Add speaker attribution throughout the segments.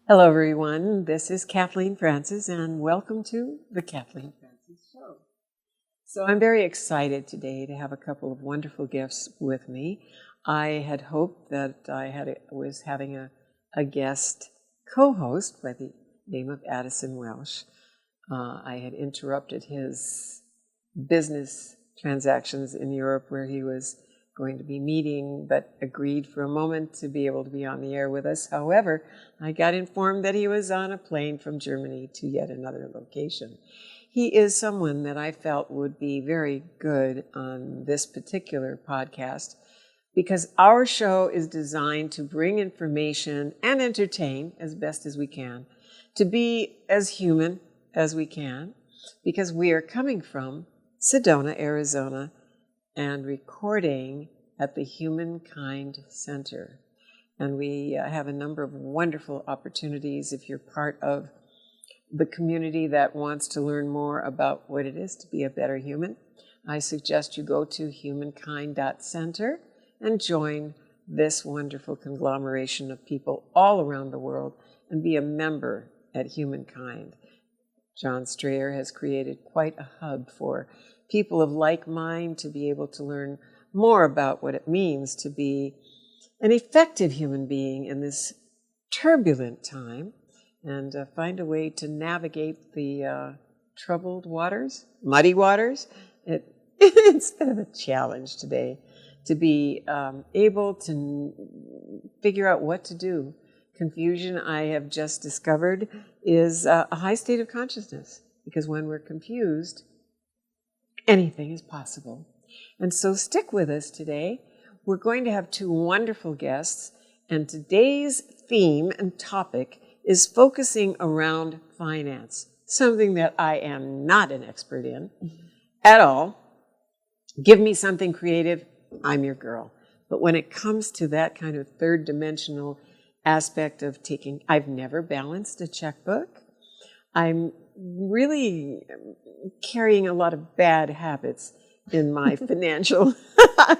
Speaker 1: Hello, everyone. This is Kathleen Francis, and welcome to the Kathleen Francis Show. So I'm very excited today to have a couple of wonderful guests with me. I had hoped that was having a guest co-host by the name of Addison Welsh. I had interrupted his business transactions in Europe where he was going to be meeting, but agreed for a moment to be able to be on the air with us. However, I got informed that he was on a plane from Germany to yet another location. He is someone that I felt would be very good on this particular podcast because our show is designed to bring information and entertain as best as we can, to be as human as we can, because we are coming from Sedona, Arizona, and recording at the Humankind Center. And we have a number of wonderful opportunities if you're part of the community that wants to learn more about what it is to be a better human. I suggest you go to humankind.center and join this wonderful conglomeration of people all around the world and be a member at Humankind. John Strayer has created quite a hub for people of like mind to be able to learn more about what it means to be an effective human being in this turbulent time and find a way to navigate the troubled waters, muddy waters. It's a bit of a challenge today to be able to figure out what to do. Confusion, I have just discovered, is a high state of consciousness, because when we're confused, anything is possible. And so stick with us today. We're going to have two wonderful guests, and today's theme and topic is focusing around finance, something that I am not an expert in at all. Give me something creative, I'm your girl. But when it comes to that kind of third dimensional aspect of I've never balanced a checkbook. I'm really carrying a lot of bad habits in my financial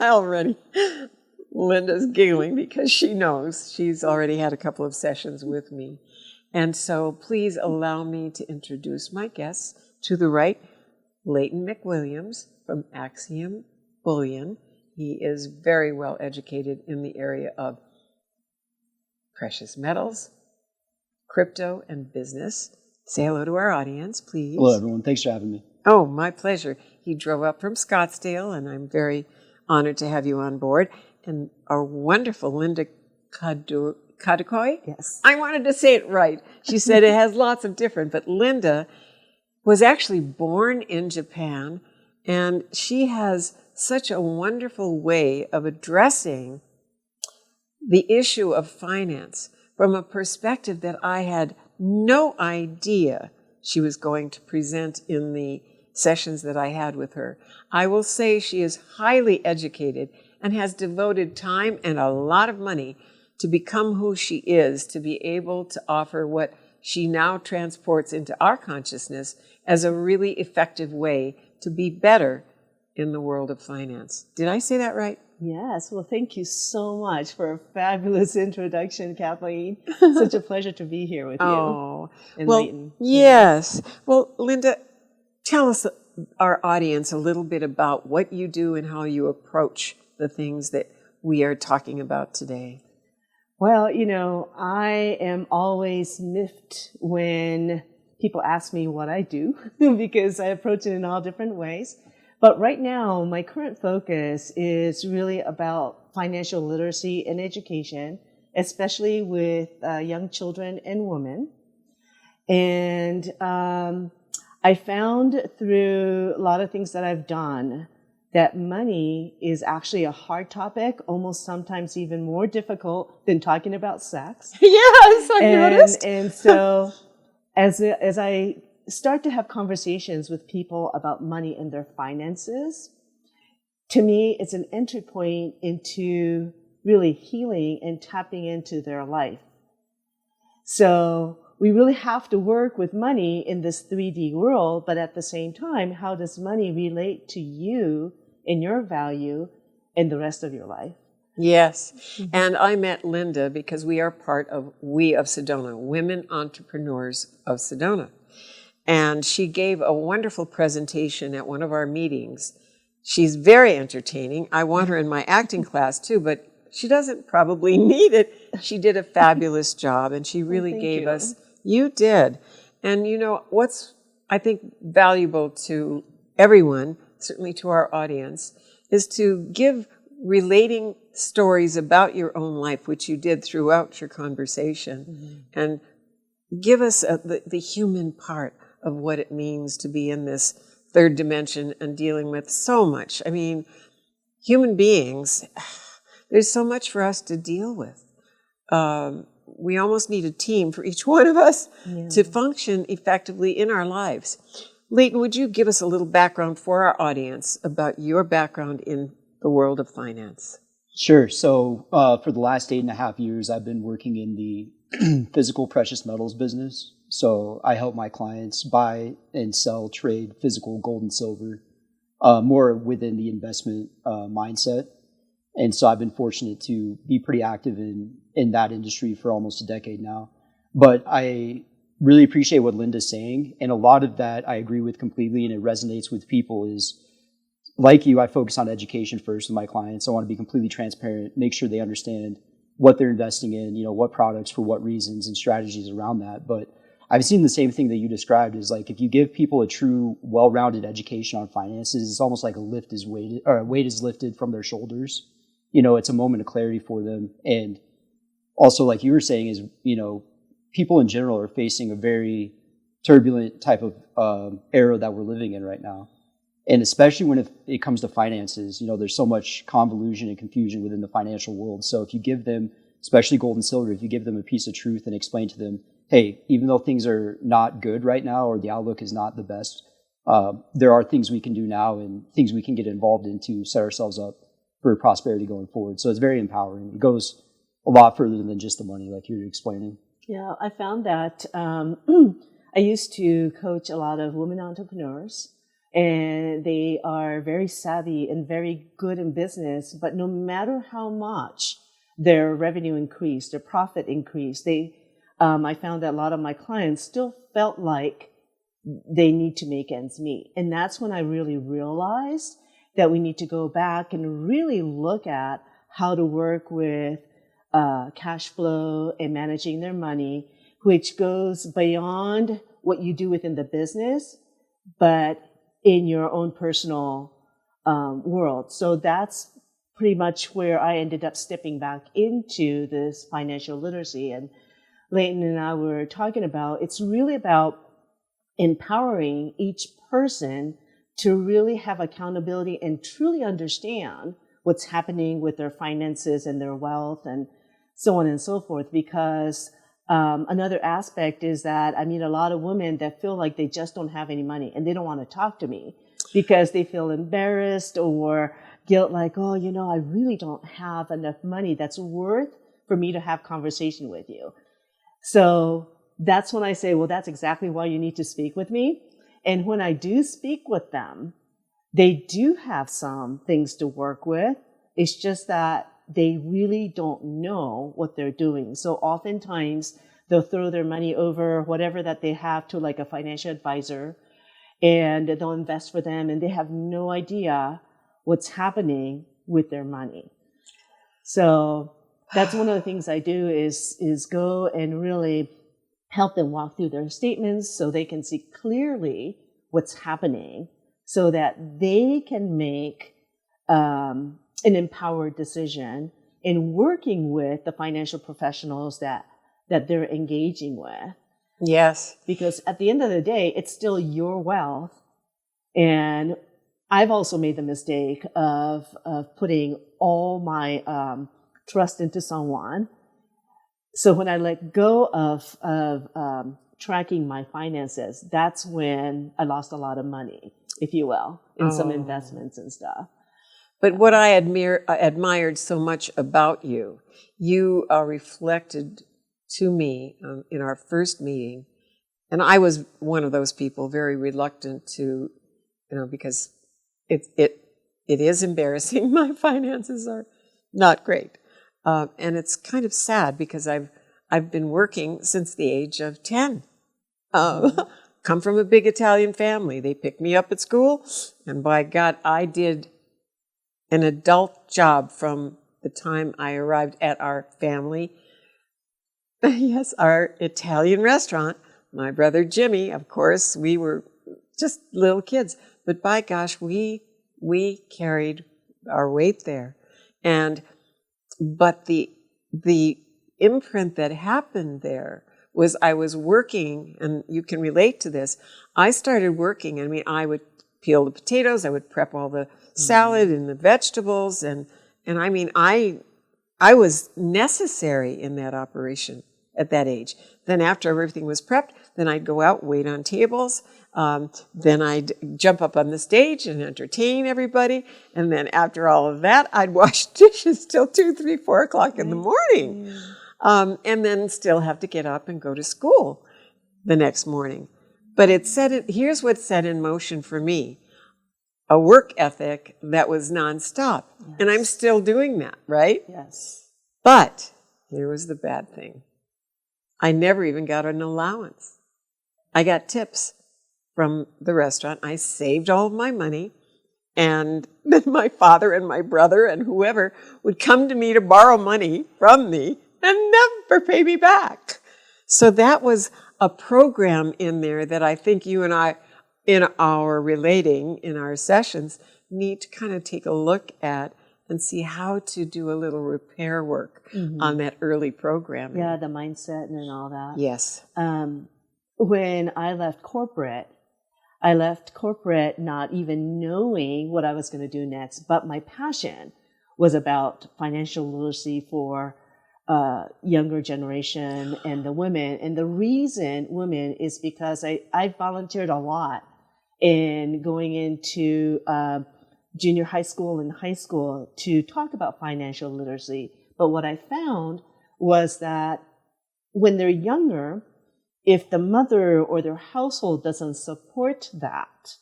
Speaker 1: already. Linda's giggling because she knows. She's already had a couple of sessions with me. And so please allow me to introduce my guests. To the right, Leighton McWilliams from Axiom Bullion. He is very well educated in the area of precious metals, crypto, and business. Say hello to our audience, please.
Speaker 2: Hello, everyone. Thanks for having me.
Speaker 1: Oh, my pleasure. He drove up from Scottsdale, and I'm very honored to have you on board. And our wonderful Linda Kadukoy.
Speaker 3: Yes.
Speaker 1: I wanted to say it right. She said it has lots of different, but Linda was actually born in Japan, and she has such a wonderful way of addressing the issue of finance from a perspective that I had no idea she was going to present in the sessions that I had with her. I will say she is highly educated and has devoted time and a lot of money to become who she is, to be able to offer what she now transports into our consciousness as a really effective way to be better in the world of finance. Did I say that right?
Speaker 3: Yes. Well, thank you so much for a fabulous introduction, Kathleen. Such a pleasure to be here with you.
Speaker 1: Oh,
Speaker 3: And
Speaker 1: well,
Speaker 3: Leighton.
Speaker 1: yes. Well, Linda, tell us, our audience, a little bit about what you do and how you approach the things that we are talking about today.
Speaker 3: Well, I am always miffed when people ask me what I do because I approach it in all different ways. But right now, my current focus is really about financial literacy and education, especially with young children and women. And I found through a lot of things that I've done that money is actually a hard topic, almost sometimes even more difficult than talking about sex.
Speaker 1: Yes, I noticed.
Speaker 3: And so as I start to have conversations with people about money and their finances, to me, it's an entry point into really healing and tapping into their life. So we really have to work with money in this 3D world, but at the same time, how does money relate to you and your value in the rest of your life?
Speaker 1: Yes. And I met Linda because we are part of We of Sedona, Women Entrepreneurs of Sedona. And she gave a wonderful presentation at one of our meetings. She's very entertaining. I want her in my acting class too, but she doesn't probably need it. She did a fabulous job, and she really gave us, you did. And you know, what's, I think, valuable to everyone, certainly to our audience, is to give relating stories about your own life, which you did throughout your conversation, and give us the human part of what it means to be in this third dimension and dealing with so much. I mean, human beings, there's so much for us to deal with. We almost need a team for each one of us to function effectively in our lives. Leighton, would you give us a little background for our audience about your background in the world of finance?
Speaker 2: Sure. So for the last 8.5 years, I've been working in the physical precious metals business. So I help my clients buy and sell, trade physical gold and silver, more within the investment mindset. And so I've been fortunate to be pretty active in that industry for almost a decade now. But I really appreciate what Linda's saying. And a lot of that I agree with completely, and it resonates with people. Is like you, I focus on education first with my clients. I want to be completely transparent, make sure they understand what they're investing in, what products, for what reasons, and strategies around that. But I've seen the same thing that you described, is like if you give people a true, well-rounded education on finances, it's almost like a weight is lifted from their shoulders. It's a moment of clarity for them. And also, like you were saying, is, people in general are facing a very turbulent type of era that we're living in right now. And especially when it comes to finances, there's so much convolution and confusion within the financial world. So if you give them, especially gold and silver, if you give them a piece of truth and explain to them, hey, even though things are not good right now, or the outlook is not the best, there are things we can do now and things we can get involved in to set ourselves up for prosperity going forward. So it's very empowering. It goes a lot further than just the money, like you were explaining.
Speaker 3: Yeah, I found that I used to coach a lot of women entrepreneurs, and they are very savvy and very good in business, but no matter how much their revenue increased, their profit increased, I found that a lot of my clients still felt like they need to make ends meet. And that's when I really realized that we need to go back and really look at how to work with cash flow and managing their money, which goes beyond what you do within the business, but in your own personal world. So that's pretty much where I ended up stepping back into this financial literacy. And Leighton and I were talking about, it's really about empowering each person to really have accountability and truly understand what's happening with their finances and their wealth and so on and so forth. Because another aspect is that I meet a lot of women that feel like they just don't have any money, and they don't want to talk to me because they feel embarrassed or guilt, like, oh, I really don't have enough money that's worth for me to have conversation with you. So that's when I say, well, that's exactly why you need to speak with me. And when I do speak with them, they do have some things to work with. It's just that they really don't know what they're doing. So oftentimes they'll throw their money over whatever that they have to like a financial advisor, and they'll invest for them, and they have no idea what's happening with their money. So that's one of the things I do is go and really help them walk through their statements so they can see clearly what's happening, so that they can make an empowered decision in working with the financial professionals that they're engaging with.
Speaker 1: Yes.
Speaker 3: Because at the end of the day, it's still your wealth. And I've also made the mistake of putting all my trust into someone. So when I let go of tracking my finances, that's when I lost a lot of money, if you will, in some investments and stuff.
Speaker 1: But what I admired so much about you, you reflected to me in our first meeting, and I was one of those people very reluctant to, because it is embarrassing. My finances are not great. And it's kind of sad because I've been working since the age of 10. Come from a big Italian family. They picked me up at school, and by God, I did an adult job from the time I arrived at our family. Yes, our Italian restaurant. My brother Jimmy, of course, we were just little kids, but by gosh, we carried our weight there. But the imprint that happened there was I was working, and you can relate to this. I started working. I mean, I would peel the potatoes, I would prep all the salad and the vegetables, and I mean, I was necessary in that operation at that age. Then after everything was prepped, then I'd go out, wait on tables. Then I'd jump up on the stage and entertain everybody. And then after all of that, I'd wash dishes till 2, 3, 4 o'clock in the morning. And then still have to get up and go to school the next morning. But here's what set in motion for me. A work ethic that was nonstop. Yes. And I'm still doing that, right?
Speaker 3: Yes.
Speaker 1: But here was the bad thing. I never even got an allowance. I got tips from the restaurant. I saved all of my money. And then my father and my brother and whoever would come to me to borrow money from me and never pay me back. So that was a program in there that I think you and I, in our relating, in our sessions, need to kind of take a look at and see how to do a little repair work on that early programming.
Speaker 3: Yeah, the mindset and all that.
Speaker 1: Yes.
Speaker 3: When I left corporate not even knowing what I was going to do next, but my passion was about financial literacy for younger generation and the women. And the reason women is because I volunteered a lot in going into junior high school and high school to talk about financial literacy. But what I found was that when they're younger, if the mother or their household doesn't support that,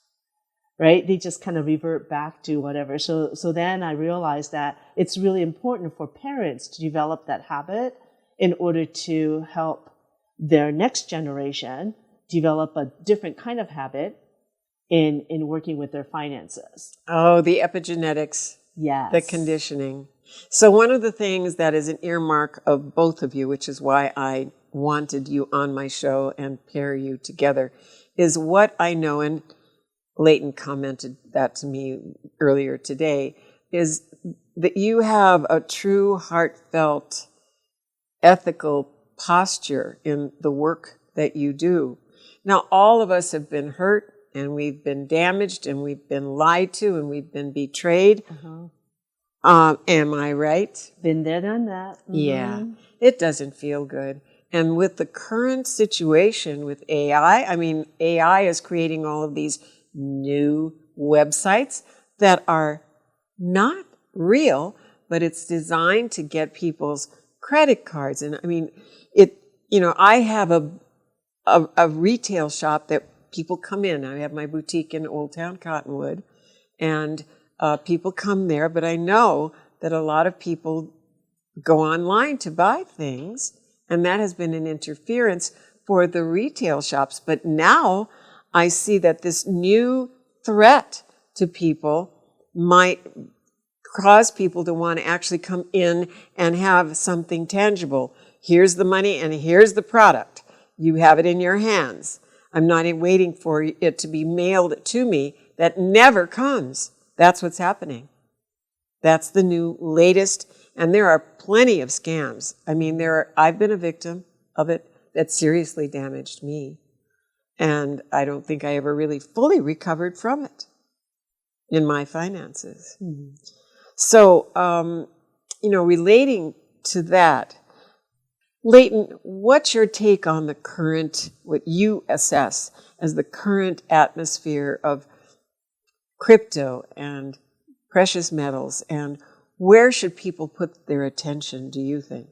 Speaker 3: right, they just kind of revert back to whatever. So then I realized that it's really important for parents to develop that habit in order to help their next generation develop a different kind of habit in working with their finances.
Speaker 1: Oh, the epigenetics.
Speaker 3: Yes.
Speaker 1: The conditioning. So one of the things that is an earmark of both of you, which is why I wanted you on my show and pair you together, is what I know, and Leighton commented that to me earlier today, is that you have a true heartfelt ethical posture in the work that you do. Now, all of us have been hurt, and we've been damaged, and we've been lied to, and we've been betrayed. Am I right?
Speaker 3: Been there, done that.
Speaker 1: Yeah. It doesn't feel good. And with the current situation with AI, I mean, AI is creating all of these new websites that are not real, but it's designed to get people's credit cards. And I mean, I have a retail shop that people come in. I have my boutique in Old Town Cottonwood, and people come there, but I know that a lot of people go online to buy things, and that has been an interference for the retail shops. But now I see that this new threat to people might cause people to want to actually come in and have something tangible. Here's the money and here's the product. You have it in your hands. I'm not waiting for it to be mailed to me. That never comes. That's what's happening. That's the new latest. And there are plenty of scams. I mean, I've been a victim of it that seriously damaged me. And I don't think I ever really fully recovered from it in my finances. So, relating to that, Leighton, what's your take on the current, what you assess as the current atmosphere of crypto and precious metals, and where should people put their attention, do you think?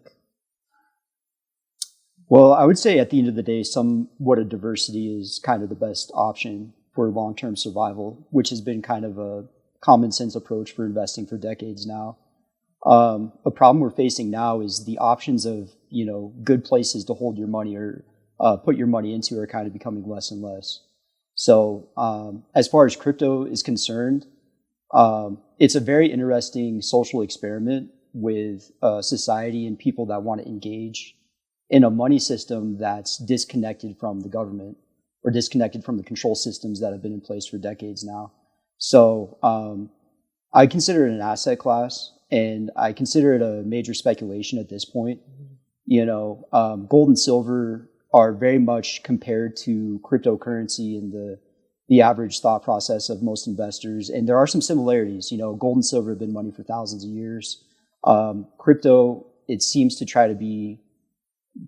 Speaker 2: Well, I would say at the end of the day, somewhat of diversity is kind of the best option for long-term survival, which has been kind of a common sense approach for investing for decades now. A problem we're facing now is the options of, good places to hold your money or put your money into are kind of becoming less and less. So as far as crypto is concerned, it's a very interesting social experiment with society and people that want to engage in a money system that's disconnected from the government or disconnected from the control systems that have been in place for decades now. So I consider it an asset class, and I consider it a major speculation at this point. Gold and silver are very much compared to cryptocurrency in the average thought process of most investors. And there are some similarities. Gold and silver have been money for thousands of years. Crypto, it seems to try to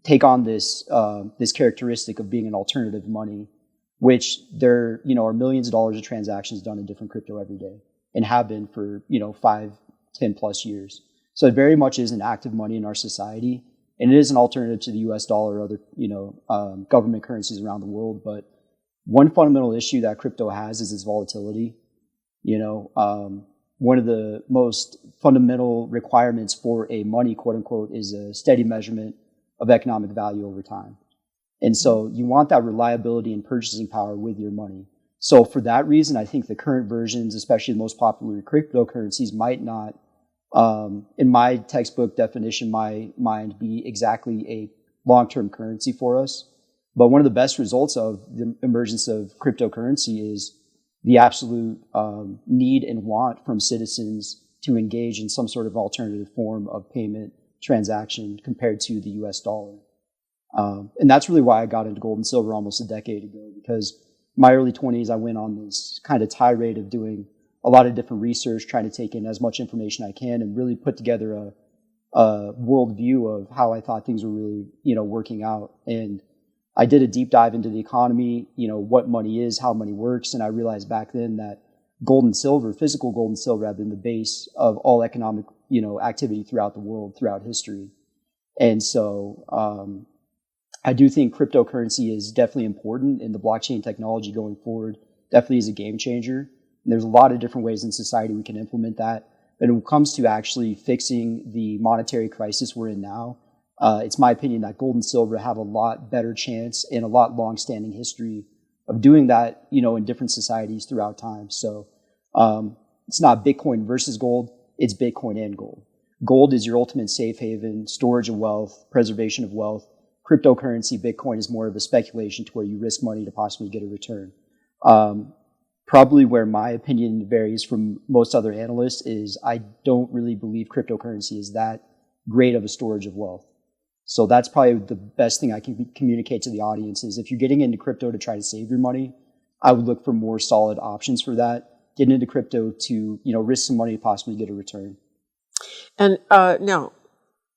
Speaker 2: take on this characteristic of being an alternative money, which there are millions of dollars of transactions done in different crypto every day and have been for 5-10 plus years. So it very much is an active money in our society, and it is an alternative to the U.S. dollar or other government currencies around the world. But one fundamental issue that crypto has is its volatility. One of the most fundamental requirements for a money, quote unquote, is a steady measurement of economic value over time. And so you want that reliability and purchasing power with your money. So for that reason, I think the current versions, especially the most popular cryptocurrencies, might not, in my textbook definition, my mind, be exactly a long-term currency for us. But one of the best results of the emergence of cryptocurrency is the absolute need and want from citizens to engage in some sort of alternative form of payment transaction compared to the US dollar. And that's really why I got into gold and silver almost a decade ago, because in my early 20s, I went on this kind of tirade of doing a lot of different research, trying to take in as much information I can and really put together a worldview of how I thought things were really, working out. And I did a deep dive into the economy, what money is, how money works. And I realized back then that gold and silver, physical gold and silver, have been the base of all economic, activity throughout the world, throughout history. And so I do think cryptocurrency is definitely important in the blockchain technology going forward, definitely is a game changer. And there's a lot of different ways in society we can implement that. But when it comes to actually fixing the monetary crisis we're in now, it's my opinion that gold and silver have a lot better chance and a lot long-standing history of doing that, in different societies throughout time. So it's not Bitcoin versus gold, it's Bitcoin and gold. Gold is your ultimate safe haven, storage of wealth, preservation of wealth. Cryptocurrency, Bitcoin, is more of a speculation to where you risk money to possibly get a return. Probably where my opinion varies from most other analysts is I don't really believe cryptocurrency is that great of a storage of wealth. So that's probably the best thing I can communicate to the audience is if you're getting into crypto to try to save your money, I would look for more solid options for that. Get into crypto to, risk some money to possibly get a return.
Speaker 1: And now,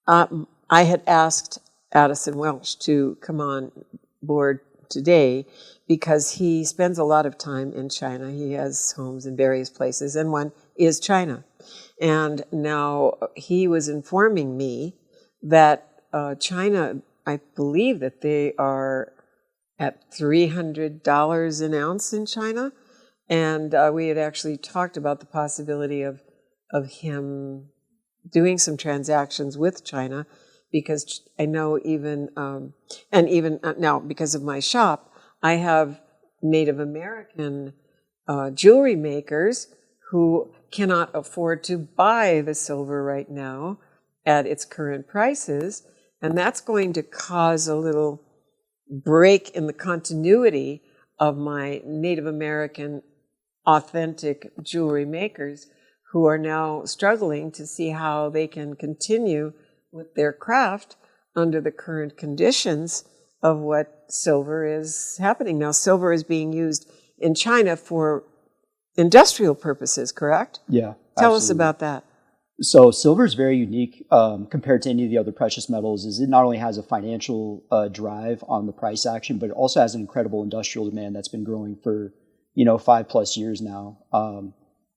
Speaker 1: I had asked Addison Welch to come on board today because he spends a lot of time in China. He has homes in various places, and one is China. And now he was informing me that China, I believe that they are at $300 an ounce in China. And we had actually talked about the possibility of him doing some transactions with China, because I know even now, because of my shop, I have Native American jewelry makers who cannot afford to buy the silver right now at its current prices, and that's going to cause a little break in the continuity of my Native American authentic jewelry makers who are now struggling to see how they can continue with their craft under the current conditions of what silver is happening now. Silver is being used in China for industrial purposes, correct?
Speaker 2: Yeah.
Speaker 1: Tell us about that.
Speaker 2: So silver is very unique compared to any of the other precious metals. Is it not only has a financial drive on the price action, but it also has an incredible industrial demand that's been growing for 5+ years now.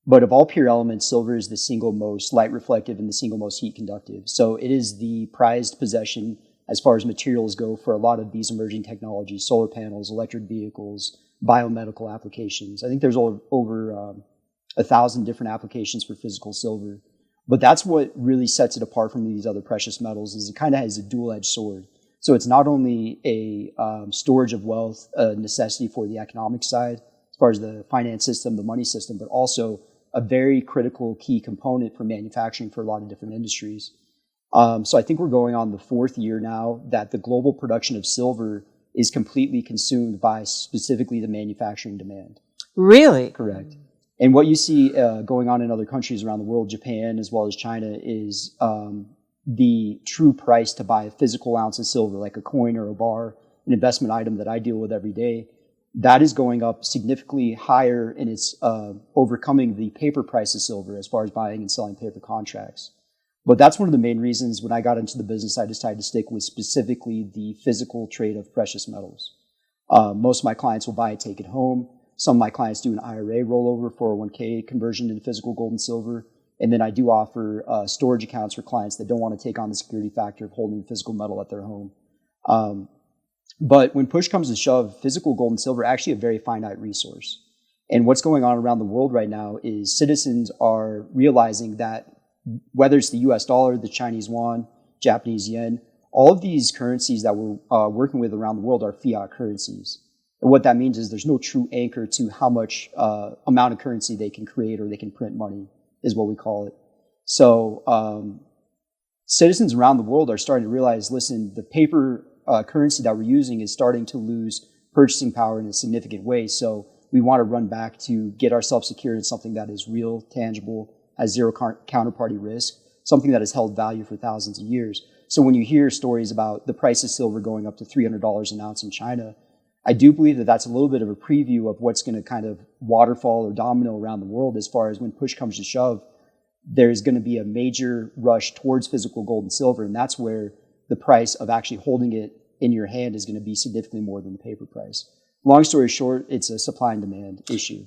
Speaker 2: But of all pure elements, silver is the single most light reflective and the single most heat conductive. So it is the prized possession as far as materials go for a lot of these emerging technologies: solar panels, electric vehicles, biomedical applications. I think there's over 1,000 different applications for physical silver. But that's what really sets it apart from these other precious metals is it kind of has a dual-edged sword. So it's not only a storage of wealth, a necessity for the economic side, as far as the finance system, the money system, but also a very critical key component for manufacturing for a lot of different industries. So I think we're going on the 4th year now that the global production of silver is completely consumed by specifically the manufacturing demand.
Speaker 1: Really?
Speaker 2: Correct. And what you see going on in other countries around the world, Japan as well as China, is the true price to buy a physical ounce of silver, like a coin or a bar, an investment item that I deal with every day. That is going up significantly higher, and it's overcoming the paper price of silver as far as buying and selling paper contracts. But that's one of the main reasons when I got into the business, I decided to stick with specifically the physical trade of precious metals. Most of my clients will buy it, take it home. Some of my clients do an IRA rollover, 401k conversion into physical gold and silver. And then I do offer storage accounts for clients that don't want to take on the security factor of holding physical metal at their home. But when push comes to shove, physical gold and silver are actually a very finite resource. And what's going on around the world right now is citizens are realizing that whether it's the US dollar, the Chinese yuan, Japanese yen, all of these currencies that we're working with around the world are fiat currencies. And what that means is there's no true anchor to how much amount of currency they can create or they can print money, is what we call it. So citizens around the world are starting to realize, listen, the paper currency that we're using is starting to lose purchasing power in a significant way. So we want to run back to get ourselves secured in something that is real, tangible, has zero counterparty risk, something that has held value for thousands of years. So when you hear stories about the price of silver going up to $300 an ounce in China, I do believe that that's a little bit of a preview of what's going to kind of waterfall or domino around the world as far as when push comes to shove, there's going to be a major rush towards physical gold and silver, and that's where the price of actually holding it in your hand is going to be significantly more than the paper price. Long story short, it's a supply and demand issue.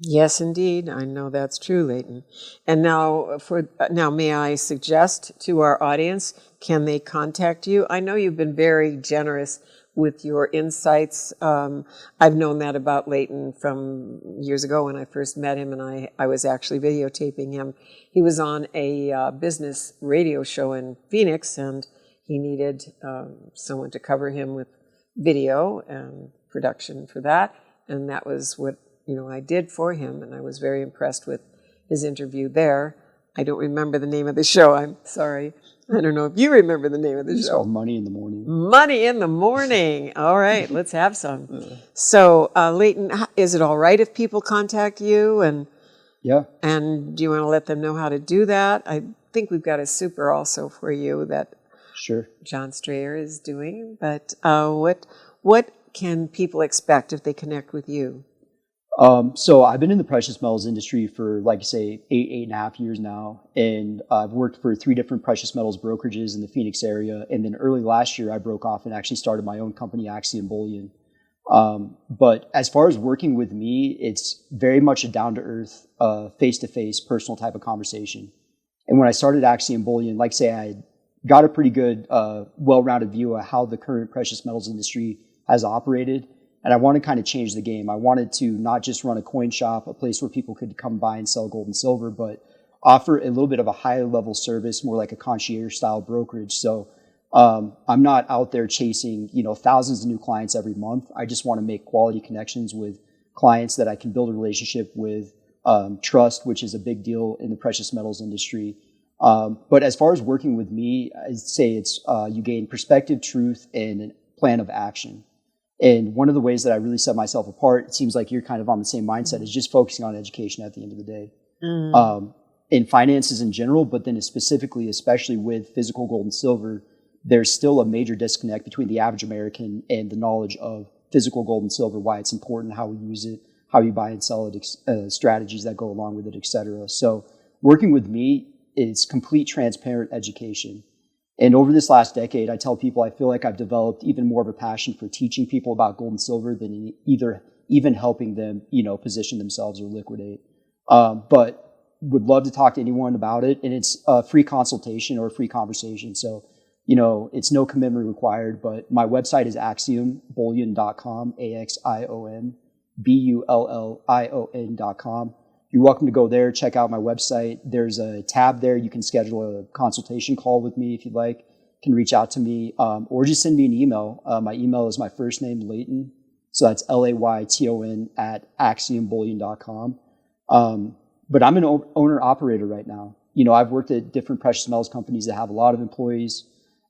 Speaker 1: Yes, indeed. I know that's true, Leighton. And now, may I suggest to our audience, can they contact you? I know you've been very generous with your insights. I've known that about Leighton from years ago when I first met him, and I was actually videotaping him. He was on a business radio show in Phoenix, and he needed someone to cover him with video and production for that, and that was what I did for him, and I was very impressed with his interview there. I don't remember the name of the show. I'm sorry. I don't know if you remember the name of the show.
Speaker 2: It's called Money in the Morning.
Speaker 1: Money in the Morning. All right, let's have some. So, Leighton, is it all right if people contact you? And
Speaker 2: yeah.
Speaker 1: And do you want to let them know how to do that? I think we've got a super also for you that
Speaker 2: Sure.
Speaker 1: John Strayer is doing. But what can people expect if they connect with you?
Speaker 2: So I've been in the precious metals industry for, like I say, 8.5 years now. And I've worked for 3 different precious metals brokerages in the Phoenix area. And then early last year, I broke off and actually started my own company, Axiom Bullion. But as far as working with me, it's very much a down-to-earth, face-to-face, personal type of conversation. And when I started Axiom Bullion, like I say, I got a pretty good, well-rounded view of how the current precious metals industry has operated. And I want to kind of change the game. I wanted to not just run a coin shop, a place where people could come buy and sell gold and silver, but offer a little bit of a higher level service, more like a concierge style brokerage. So I'm not out there chasing, thousands of new clients every month. I just want to make quality connections with clients that I can build a relationship with, trust, which is a big deal in the precious metals industry. But as far as working with me, I'd say it's you gain perspective, truth, and a plan of action. And one of the ways that I really set myself apart, it seems like you're kind of on the same mindset, is just focusing on education at the end of the day. In finances in general, but then specifically, especially with physical gold and silver, there's still a major disconnect between the average American and the knowledge of physical gold and silver, why it's important, how we use it, how you buy and sell it, strategies that go along with it, etc. So working with me is complete transparent education. And over this last decade, I tell people I feel like I've developed even more of a passion for teaching people about gold and silver than even helping them, position themselves or liquidate. But would love to talk to anyone about it. And it's a free consultation or a free conversation. So, it's no commitment required, but my website is axiombullion.com, AXIOMBULLION.com. you're welcome to go there, check out my website. There's a tab there. You can schedule a consultation call with me if you'd like. You can reach out to me or just send me an email. My email is my first name, Layton. So that's Layton at axiumbullion.com. But I'm an owner-operator right now. I've worked at different precious metals companies that have a lot of employees.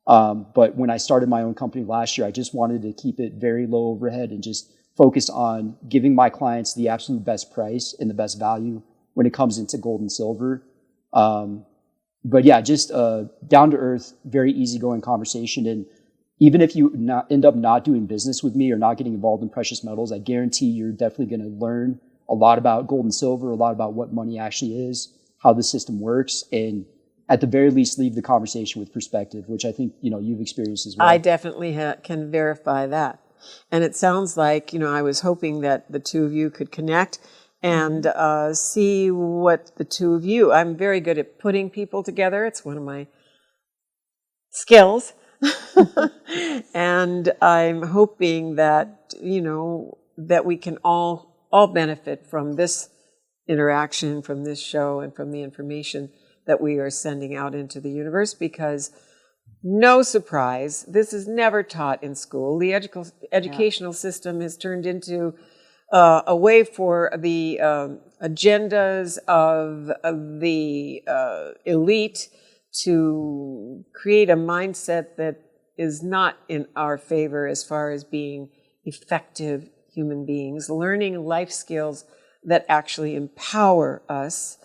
Speaker 2: But when I started my own company last year, I just wanted to keep it very low overhead and just focus on giving my clients the absolute best price and the best value when it comes into gold and silver. But yeah, just down to earth, very easygoing conversation. And even if you end up not doing business with me or not getting involved in precious metals, I guarantee you're definitely going to learn a lot about gold and silver, a lot about what money actually is, how the system works, and at the very least leave the conversation with perspective, which I think you've experienced as well.
Speaker 1: I definitely can verify that. And it sounds like, I was hoping that the two of you could connect and see what the two of you, I'm very good at putting people together. It's one of my skills. And I'm hoping that, that we can all benefit from this interaction, from this show, and from the information that we are sending out into the universe, because no surprise, this is never taught in school. The educational system has turned into a way for the agendas of the elite to create a mindset that is not in our favor as far as being effective human beings, learning life skills that actually empower us.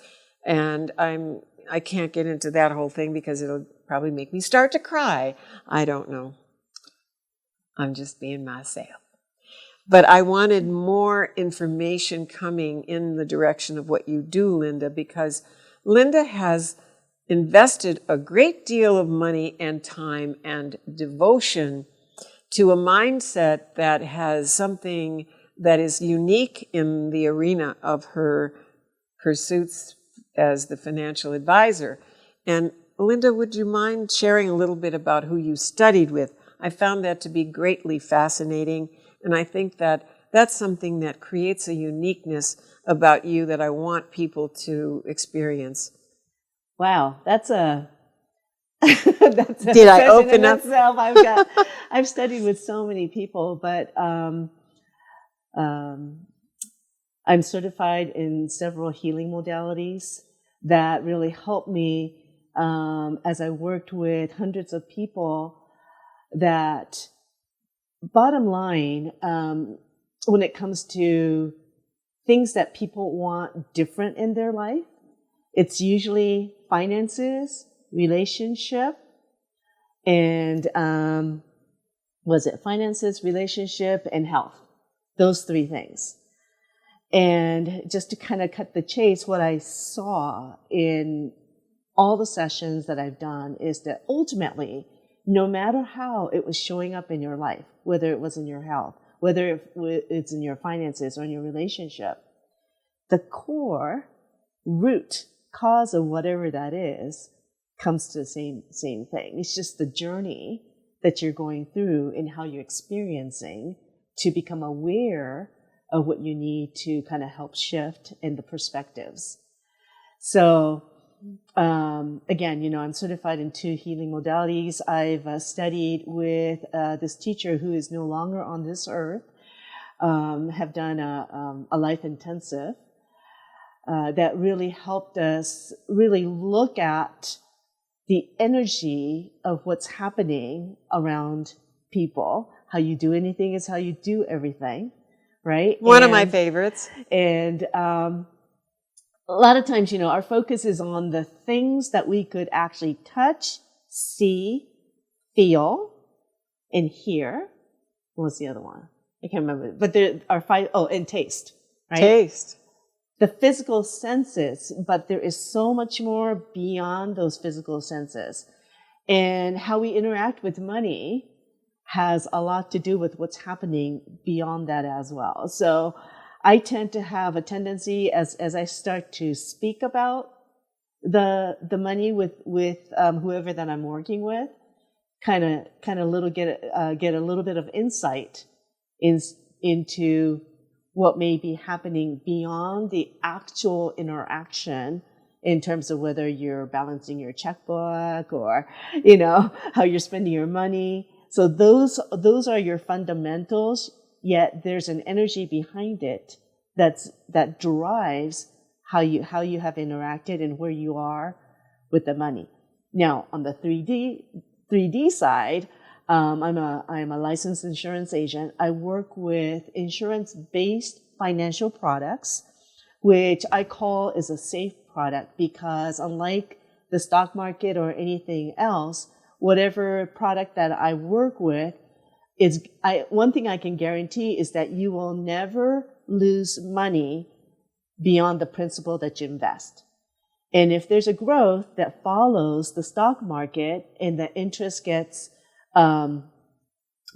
Speaker 1: And I can't get into that whole thing because it'll probably make me start to cry. I don't know. I'm just being myself. But I wanted more information coming in the direction of what you do, Linda, because Linda has invested a great deal of money and time and devotion to a mindset that has something that is unique in the arena of her pursuits as the financial advisor. And Linda, would you mind sharing a little bit about who you studied with? I found that to be greatly fascinating, and I think that that's something that creates a uniqueness about you that I want people to experience.
Speaker 3: Wow, that's a
Speaker 1: Did I open up?
Speaker 3: Itself. I've studied with so many people, but I'm certified in several healing modalities that really helped me as I worked with hundreds of people. That bottom line, when it comes to things that people want different in their life, it's usually finances, relationship, and finances, relationship, and health. Those three things. And just to kind of cut the chase, what I saw in all the sessions that I've done is that ultimately, no matter how it was showing up in your life, whether it was in your health, whether it's in your finances or in your relationship, the core root cause of whatever that is comes to the same thing. It's just the journey that you're going through and how you're experiencing to become aware of what you need to kind of help shift in the perspectives. So again, I'm certified in 2 healing modalities. I've studied with this teacher who is no longer on this earth, have done a life intensive that really helped us really look at the energy of what's happening around people. How you do anything is how you do everything, right?
Speaker 1: One of my favorites.
Speaker 3: And a lot of times, our focus is on the things that we could actually touch, see, feel, and hear. What was the other one? I can't remember. But there are 5. Oh, and taste, right?
Speaker 1: Taste.
Speaker 3: The physical senses, but there is so much more beyond those physical senses. And how we interact with money has a lot to do with what's happening beyond that as well. So I tend to have a tendency as I start to speak about the money with whoever that I'm working with, kind of get a little bit of insight into what may be happening beyond the actual interaction in terms of whether you're balancing your checkbook or, how you're spending your money. So those are your fundamentals, yet there's an energy behind it that drives how you have interacted and where you are with the money. Now, on the 3D side, I'm a licensed insurance agent. I work with insurance-based financial products, which I call is a safe product, because unlike the stock market or anything else, whatever product that I work with one thing I can guarantee is that you will never lose money beyond the principal that you invest. And if there's a growth that follows the stock market and the interest gets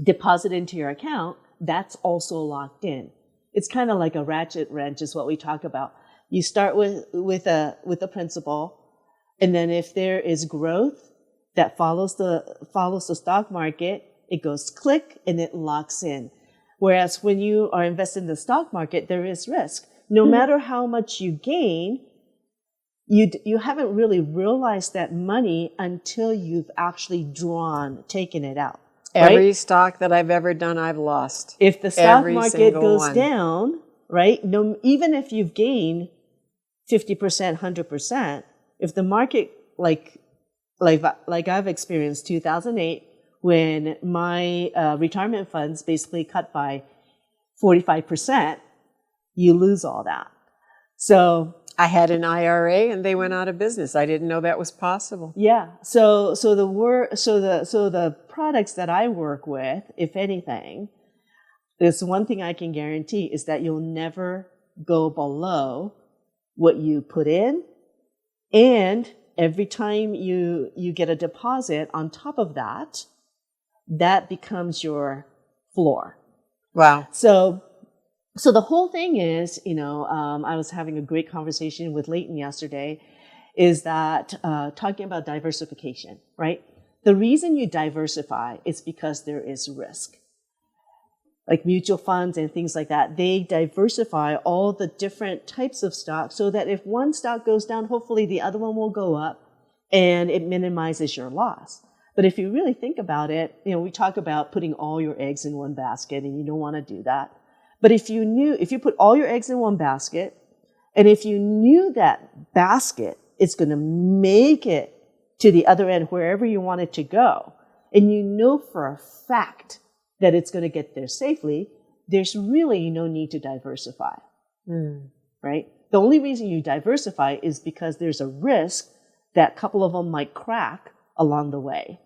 Speaker 3: deposited into your account, that's also locked in. It's kind of like a ratchet wrench is what we talk about. You start with a principal, and then if there is growth that follows the stock market, it goes click and it locks in. Whereas when you are invested in the stock market, there is risk. No matter how much you gain, you haven't really realized that money until you've actually taken it out. Right?
Speaker 1: Every stock that I've ever done, I've lost.
Speaker 3: If the stock
Speaker 1: Every
Speaker 3: market
Speaker 1: single
Speaker 3: goes
Speaker 1: one.
Speaker 3: down, right? Even if you've gained 50%, 100%, if the market like I've experienced 2008, when my retirement funds basically cut by 45%, you lose all that. So
Speaker 1: I had an IRA and they went out of business. I didn't know that was possible.
Speaker 3: yeah, so the products that I work with, if anything, there's one thing I can guarantee is that you'll never go below what you put in, and every time you get a deposit on top of that, that becomes your floor.
Speaker 1: Wow.
Speaker 3: So the whole thing is, I was having a great conversation with Leighton yesterday, is that talking about diversification, right? The reason you diversify is because there is risk. Like mutual funds and things like that, they diversify all the different types of stocks so that if one stock goes down, hopefully the other one will go up and it minimizes your loss. But if you really think about it, we talk about putting all your eggs in one basket, and you don't want to do that. But if you put all your eggs in one basket, and if you knew that basket is going to make it to the other end, wherever you want it to go, and you know for a fact that it's going to get there safely, there's really no need to diversify, right? The only reason you diversify is because there's a risk that a couple of them might crack along the way,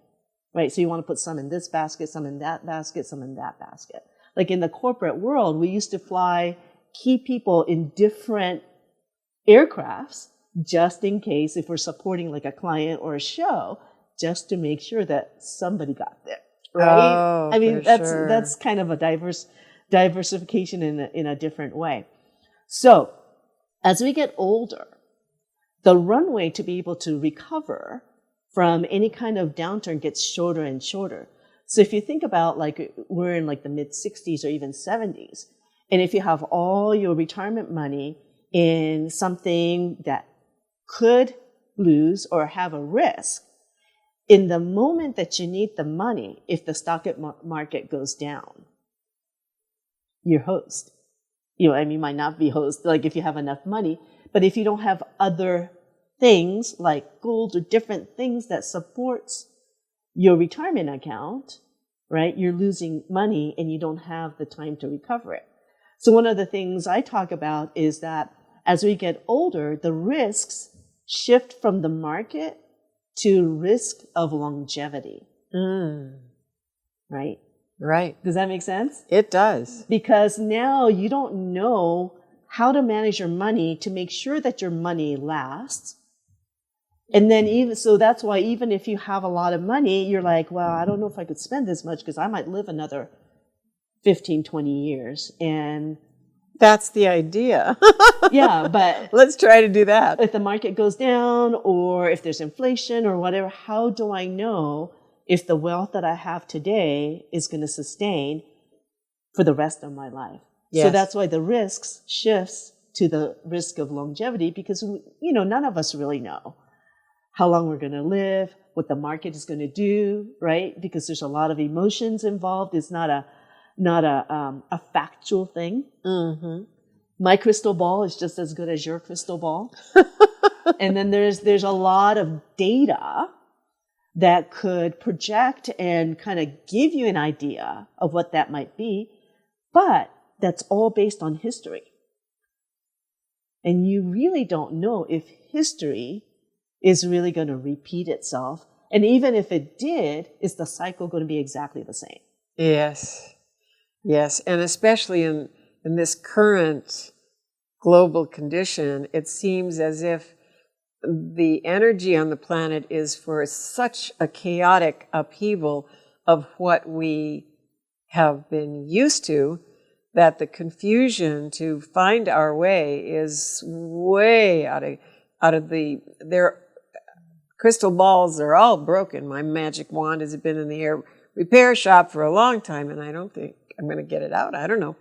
Speaker 3: right? So you want to put some in this basket, some in that basket, some in that basket. Like in the corporate world, we used to fly key people in different aircrafts just in case, if we're supporting like a client or a show, just to make sure that somebody got there, right?
Speaker 1: Oh,
Speaker 3: I mean,
Speaker 1: for sure.
Speaker 3: that's kind of a diversification in a different way. So as we get older, the runway to be able to recover from any kind of downturn gets shorter and shorter. So if you think about like we're in like the mid 60s or even 70s, and if you have all your retirement money in something that could lose or have a risk, in the moment that you need the money, if the stock market goes down, you're host. You might not be host, like if you have enough money, but if you don't have other things like gold or different things that supports your retirement account, right? You're losing money and you don't have the time to recover it. So one of the things I talk about is that as we get older, the risks shift from the market to risk of longevity, right?
Speaker 1: Right.
Speaker 3: Does that make sense?
Speaker 1: It does.
Speaker 3: Because now you don't know how to manage your money to make sure that your money lasts. And then so that's why even if you have a lot of money, you're like, well, I don't know if I could spend this much because I might live another 15, 20 years. And
Speaker 1: That's the idea.
Speaker 3: yeah, but
Speaker 1: Let's try to do that.
Speaker 3: if the market goes down or if there's inflation or whatever, how do I know if the wealth that I have today is going to sustain for the rest of my life? So that's why the risks shifts to the risk of longevity, because, none of us really know how long we're going to live, what the market is going to do, right? Because there's a lot of emotions involved. It's not a factual thing.
Speaker 1: Mm-hmm.
Speaker 3: My crystal ball is just as good as your crystal ball. And then there's a lot of data that could project and kind of give you an idea of what that might be, but that's all based on history. And you really don't know if history is really going to repeat itself. And even if it did, is the cycle going to be exactly the same?
Speaker 1: Yes. Yes. And especially in this current global condition, it seems as if the energy on the planet is for such a chaotic upheaval of what we have been used to, that the confusion to find our way is way out of their crystal balls are all broken. My magic wand has been in the air repair shop for a long time, and I don't think I'm going to get it out. I don't know.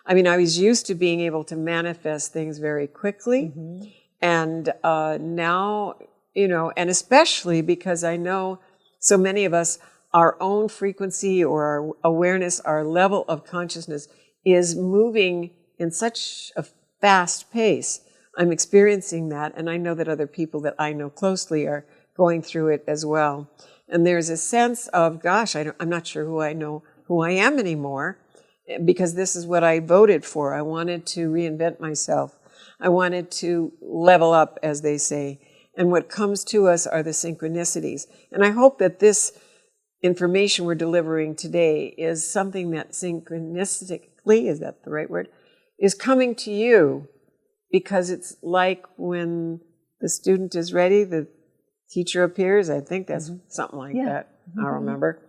Speaker 1: I mean, I was used to being able to manifest things very quickly. Mm-hmm. And now, and especially because I know so many of us, our own frequency or our awareness, our level of consciousness is moving in such a fast pace. I'm experiencing that, and I know that other people that I know closely are going through it as well. And there's a sense of, gosh, I'm not sure who I am anymore, because this is what I voted for. I wanted to reinvent myself. I wanted to level up, as they say. And what comes to us are the synchronicities. And I hope that this information we're delivering today is something that synchronistically, is that the right word, is coming to you, because it's like when the student is ready, the teacher appears. I think that's something like that. I remember.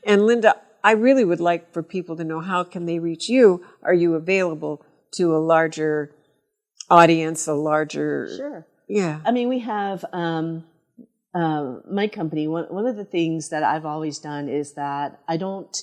Speaker 1: And Linda, I really would like for people to know, how can they reach you? Are you available to a larger audience, a larger...
Speaker 3: Sure.
Speaker 1: Yeah.
Speaker 3: I mean, we have my company. One of the things that I've always done is that I don't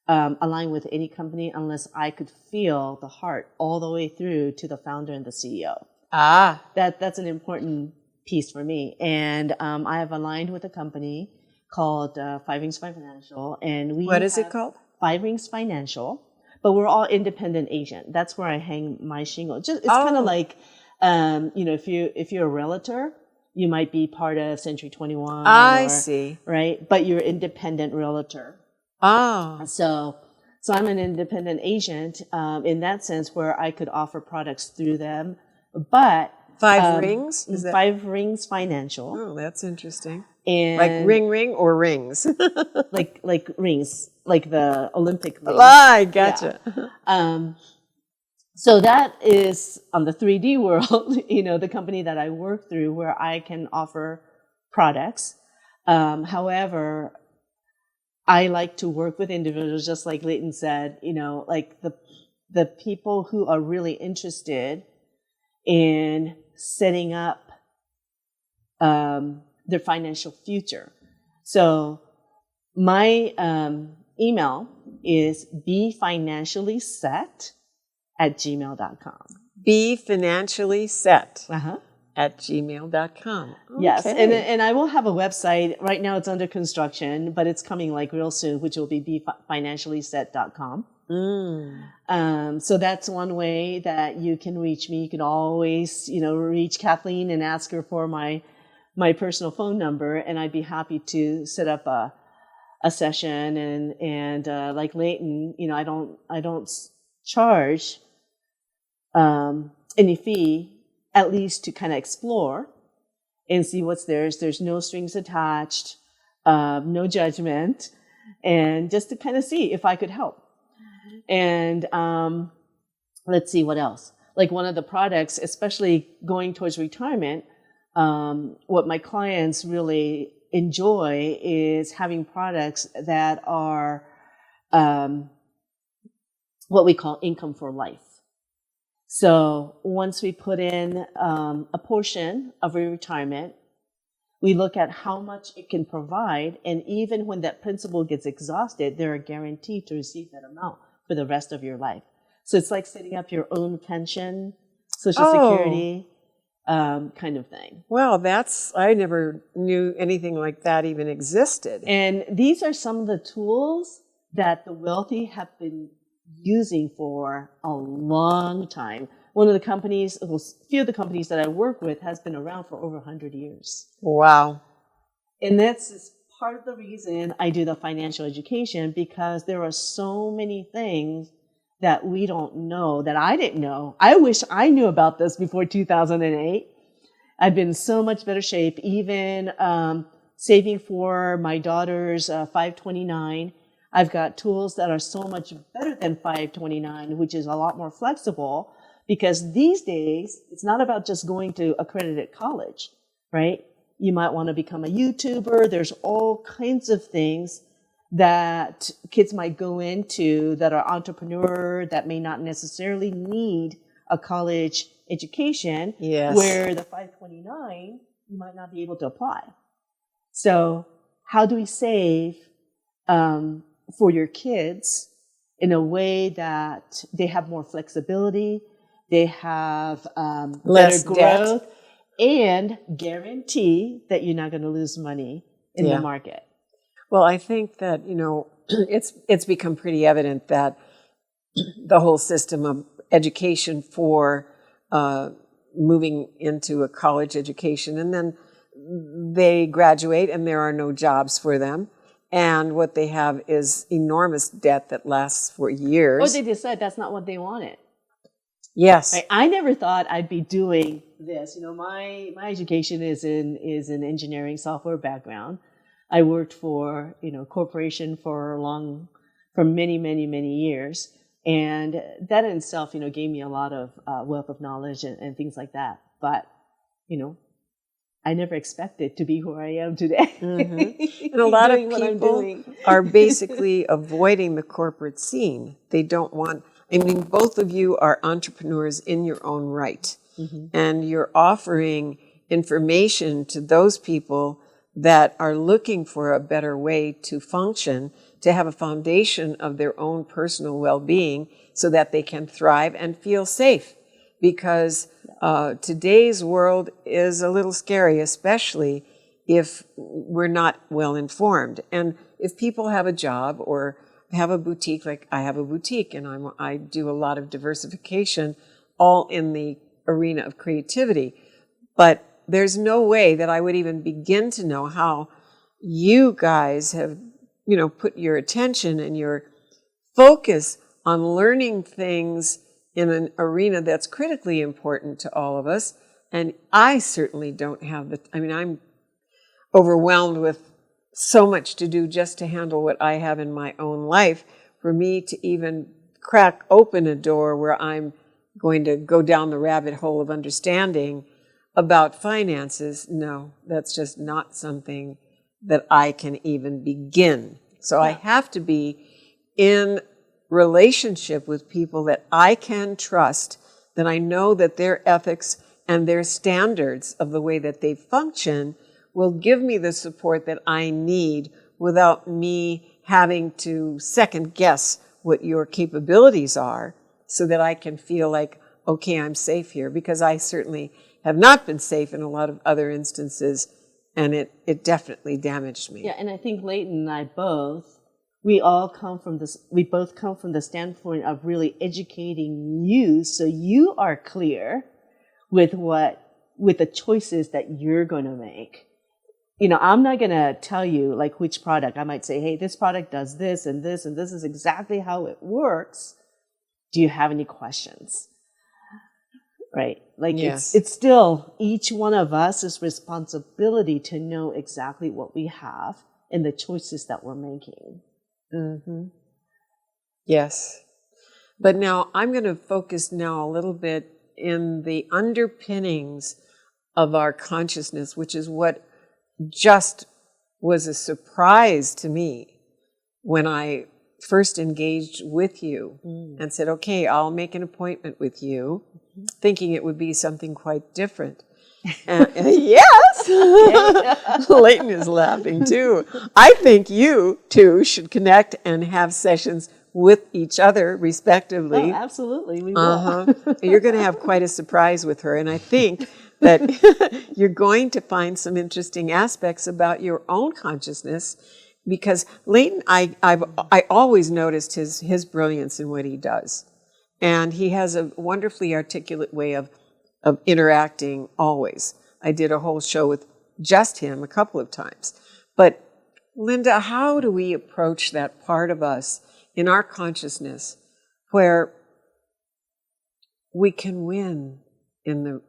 Speaker 3: align with any company unless I could feel the heart all the way through to the founder and the CEO.
Speaker 1: Ah.
Speaker 3: That's an important piece for me. And I have aligned with a company called Five Rings Financial. And
Speaker 1: what is it called?
Speaker 3: Five Rings Financial. But we're all independent agent. That's where I hang my shingle. It's kind of like, if you're a realtor, you might be part of Century 21.
Speaker 1: I see.
Speaker 3: Right? But you're an independent realtor.
Speaker 1: Oh.
Speaker 3: So I'm an independent agent in that sense, where I could offer products through them. But
Speaker 1: Five Rings?
Speaker 3: Is that Five Rings Financial?
Speaker 1: Oh, that's interesting.
Speaker 3: And
Speaker 1: like ring or rings?
Speaker 3: like rings, like the Olympic rings.
Speaker 1: I gotcha.
Speaker 3: Yeah. So that is on the 3D world, the company that I work through, where I can offer products. However, I like to work with individuals, just like Leighton said, like the people who are really interested in setting up their financial future. So my email is befinanciallyset@gmail.com.
Speaker 1: befinanciallyset@gmail.com. Okay.
Speaker 3: Yes, and I will have a website. Right now it's under construction, but it's coming like real soon, which will be befinanciallyset.com. So that's one way that you can reach me. You can always, reach Kathleen and ask her for my personal phone number, and I'd be happy to set up a session. And like Leighton, I don't charge any fee, at least to kind of explore and see what's there. There's no strings attached, no judgment, and just to kind of see if I could help. And let's see what else. Like one of the products, especially going towards retirement, what my clients really enjoy is having products that are what we call income for life. So once we put in a portion of a retirement, we look at how much it can provide, and even when that principal gets exhausted, they're guaranteed to receive that amount for the rest of your life. So it's like setting up your own pension, Social
Speaker 1: Oh.
Speaker 3: Security, kind of thing.
Speaker 1: Well, I never knew anything like that even existed.
Speaker 3: And these are some of the tools that the wealthy have been using for a long time. One of the companies, a few of the companies that I work with has been around for over 100 years.
Speaker 1: Wow.
Speaker 3: And that's part of the reason I do the financial education, because there are so many things that we don't know, that I didn't know. I wish I knew about this before 2008. I've been in so much better shape, even saving for my daughter's 529. I've got tools that are so much better than 529, which is a lot more flexible, because these days, it's not about just going to accredited college, right? You might want to become a YouTuber. There's all kinds of things that kids might go into that are entrepreneur, that may not necessarily need a college education,
Speaker 1: Yes.
Speaker 3: where the 529, you might not be able to apply. So how do we save for your kids in a way that they have more flexibility, they have
Speaker 1: Less
Speaker 3: better
Speaker 1: debt.
Speaker 3: growth, and guarantee that you're not going to lose money in
Speaker 1: Yeah.
Speaker 3: the market?
Speaker 1: Well, I think that, it's become pretty evident that the whole system of education for moving into a college education, and then they graduate and there are no jobs for them. And what they have is enormous debt that lasts for years.
Speaker 3: Or they decide that's not what they wanted.
Speaker 1: Yes.
Speaker 3: Right? I never thought I'd be doing this. My education is in engineering software background. I worked for, corporation for many, many, many years. And that in itself, gave me a lot of wealth of knowledge and things like that. But, I never expected to be who I am today.
Speaker 1: Mm-hmm. And a lot of
Speaker 3: Doing what I'm
Speaker 1: people
Speaker 3: doing.
Speaker 1: are basically avoiding the corporate scene. They don't want, both of you are entrepreneurs in your own right. Mm-hmm. And you're offering information to those people that are looking for a better way to function, to have a foundation of their own personal well-being so that they can thrive and feel safe. Because today's world is a little scary, especially if we're not well informed. And if people have a job or have a boutique, like I have a boutique, and I do a lot of diversification, all in the arena of creativity. But there's no way that I would even begin to know how you guys have, put your attention and your focus on learning things in an arena that's critically important to all of us. And I certainly don't have I'm overwhelmed with so much to do just to handle what I have in my own life. For me to even crack open a door where I'm going to go down the rabbit hole of understanding about finances, no, that's just not something that I can even begin. So I have to be in relationship with people that I can trust, that I know that their ethics and their standards of the way that they function will give me the support that I need without me having to second guess what your capabilities are, so that I can feel like, okay, I'm safe here, because I certainly have not been safe in a lot of other instances, and it definitely damaged me.
Speaker 3: Yeah, and I think Leighton and I we both come from the standpoint of really educating you, so you are clear with the choices that you're going to make. I'm not going to tell you like which product. I might say, hey, this product does this and this, and this is exactly how it works. Do you have any questions? Right? Like,
Speaker 1: yes.
Speaker 3: It's still each one of us' responsibility to know exactly what we have and the choices that we're making.
Speaker 1: Mm-hmm. Yes. But now I'm going to focus now a little bit in the underpinnings of our consciousness, which is what just was a surprise to me when I first engaged with you and said, okay, I'll make an appointment with you, thinking it would be something quite different. Yes! Leighton is laughing too. I think you two should connect and have sessions with each other, respectively.
Speaker 3: Oh, absolutely, we will.
Speaker 1: Uh-huh. You're going to have quite a surprise with her. And I think that you're going to find some interesting aspects about your own consciousness, because Leighton, I always noticed his brilliance in what he does. And he has a wonderfully articulate way of interacting always. I did a whole show with just him a couple of times. But Linda, how do we approach that part of us in our consciousness where we can win in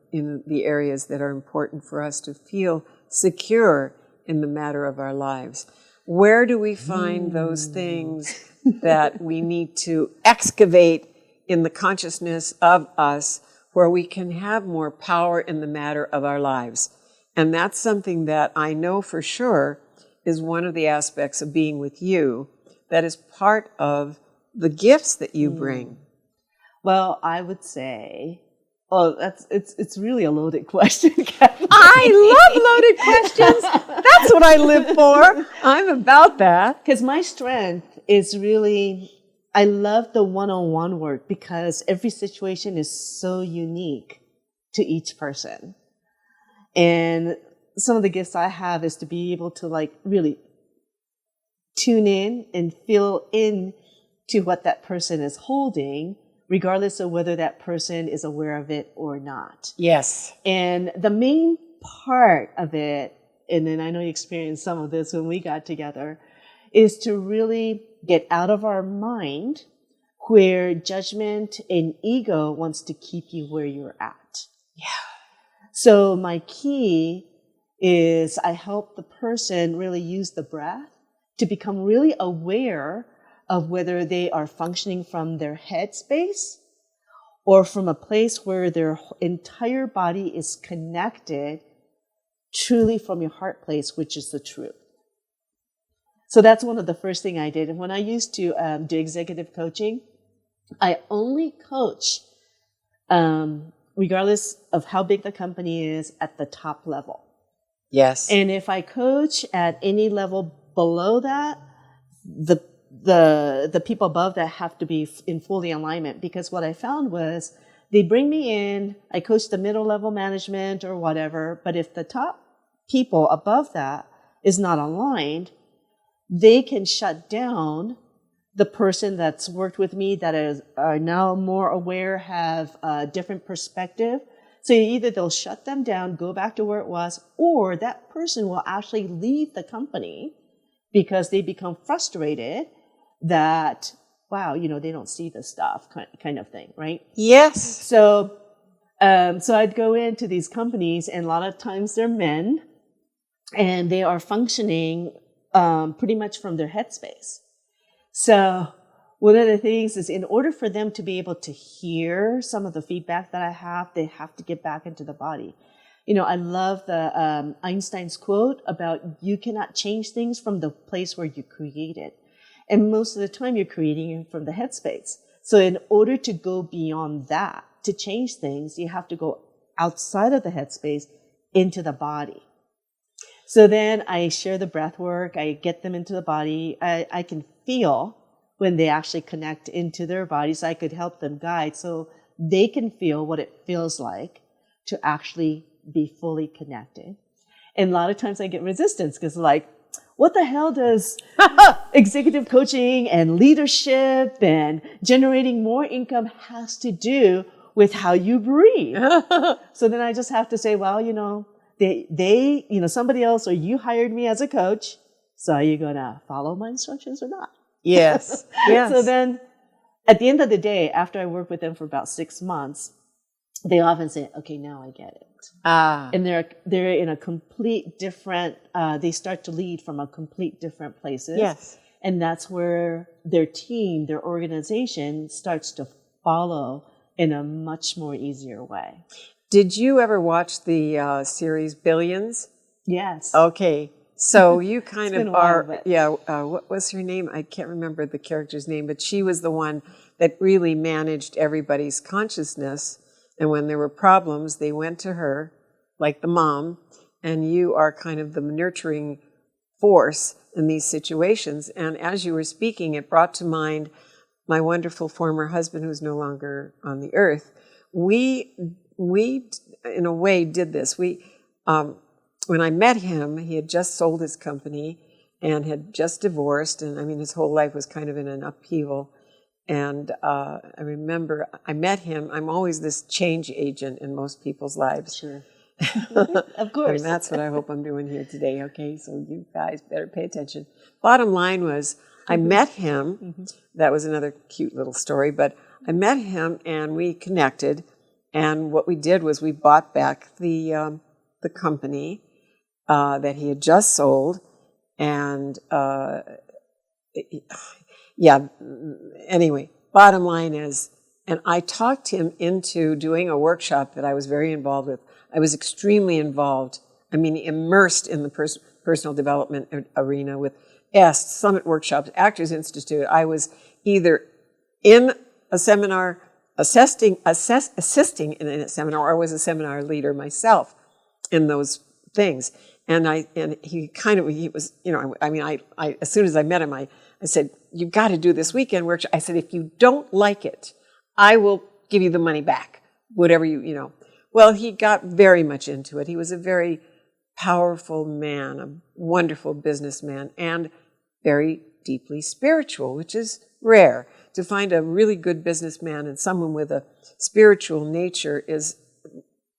Speaker 1: the areas that are important for us to feel secure in the matter of our lives? Where do we find those things that we need to excavate in the consciousness of us where we can have more power in the matter of our lives? And that's something that I know for sure is one of the aspects of being with you that is part of the gifts that you bring.
Speaker 3: Well, I would say, it's really a loaded question, Kathleen.
Speaker 1: I love loaded questions. That's what I live for. I'm about that.
Speaker 3: Because my strength is really, I love the one-on-one work because every situation is so unique to each person. And some of the gifts I have is to be able to like really tune in and feel in to what that person is holding, regardless of whether that person is aware of it or not.
Speaker 1: Yes.
Speaker 3: And the main part of it, and then I know you experienced some of this when we got together, is to really get out of our mind where judgment and ego wants to keep you where you're at.
Speaker 1: Yeah.
Speaker 3: So my key is I help the person really use the breath to become really aware of whether they are functioning from their head space or from a place where their entire body is connected truly from your heart place, which is the truth. So that's one of the first things I did. And when I used to do executive coaching, I only coach regardless of how big the company is at the top level.
Speaker 1: Yes.
Speaker 3: And if I coach at any level below that, the people above that have to be in fully alignment, because what I found was they bring me in, I coach the middle level management or whatever, but if the top people above that is not aligned, they can shut down the person that's worked with me that are now more aware, have a different perspective. So either they'll shut them down, go back to where it was, or that person will actually leave the company because they become frustrated that, wow, they don't see this stuff kind of thing, right?
Speaker 1: Yes.
Speaker 3: So I'd go into these companies, and a lot of times they're men, and they are functioning pretty much from their headspace. So one of the things is, in order for them to be able to hear some of the feedback that I have, they have to get back into the body. I love the Einstein's quote about you cannot change things from the place where you create it. And most of the time you're creating it from the headspace. So in order to go beyond that, to change things, you have to go outside of the headspace into the body. So then I share the breath work. I get them into the body. I can feel when they actually connect into their bodies. I could help them guide so they can feel what it feels like to actually be fully connected. And a lot of times I get resistance because what the hell does executive coaching and leadership and generating more income has to do with how you breathe? So then I just have to say, well, they somebody else or you hired me as a coach. So are you going to follow my instructions or not?
Speaker 1: Yes. Yes.
Speaker 3: So then at the end of the day, after I work with them for about 6 months, they often say, okay, now I get it. And they're in a complete different, they start to lead from a complete different places.
Speaker 1: Yes.
Speaker 3: And that's where their team, their organization starts to follow in a much more easier way.
Speaker 1: Did you ever watch the series Billions?
Speaker 3: Yes.
Speaker 1: Okay. So you kind
Speaker 3: been
Speaker 1: of
Speaker 3: a while,
Speaker 1: are,
Speaker 3: but-
Speaker 1: yeah, what was her name? I can't remember the character's name, but she was the one that really managed everybody's consciousness. And when there were problems, they went to her, like the mom, and you are kind of the nurturing force in these situations. And as you were speaking, it brought to mind my wonderful former husband, who's no longer on the earth, we in a way did this. When I met him, he had just sold his company and had just divorced, and I mean, his whole life was kind of in an upheaval. And I remember I met him. I'm always this change agent in most people's lives.
Speaker 3: Sure. Of course.
Speaker 1: And that's what I hope I'm doing here today, okay? So you guys better pay attention. Bottom line was, I met him. That was another cute little story, but I met him and we connected. And what we did was we bought back the company that he had just sold. And anyway, bottom line is, and I talked him into doing a workshop that I was very involved with. I was extremely involved, immersed in the personal development arena with Summit Workshops, Actors Institute. I was either in a seminar, assisting in a seminar, or I was a seminar leader myself in those things. And he was, I as soon as I met him, I said, you've got to do this weekend workshop. I said, if you don't like it, I will give you the money back, whatever you. Well, he got very much into it. He was a very powerful man, a wonderful businessman, and very deeply spiritual, which is rare. To find a really good businessman and someone with a spiritual nature is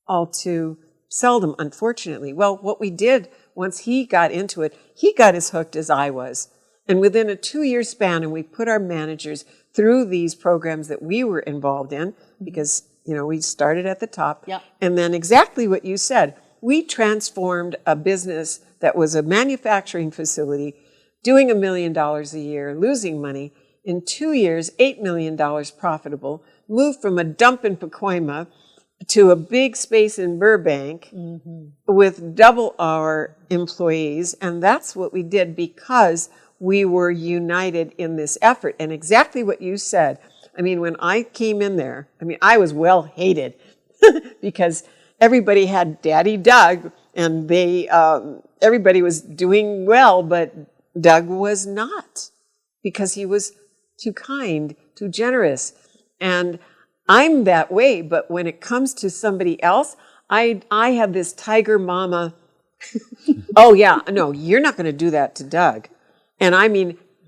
Speaker 1: all too seldom, unfortunately. Well, what we did once he got into it, he got as hooked as I was. And within a 2-year span, and we put our managers through these programs that we were involved in, because, we started at the top.
Speaker 3: Yep.
Speaker 1: And then exactly what you said, we transformed a business that was a manufacturing facility, doing $1 million a year, losing money. In 2 years, $8 million profitable, moved from a dump in Pacoima to a big space in Burbank with double our employees. And that's what we did because we were united in this effort. And exactly what you said. When I came in there, I was well hated because everybody had Daddy Doug and everybody was doing well, but Doug was not because he was too kind, too generous. And I'm that way, but when it comes to somebody else, I have this tiger mama. Oh yeah, no, you're not going to do that to Doug. And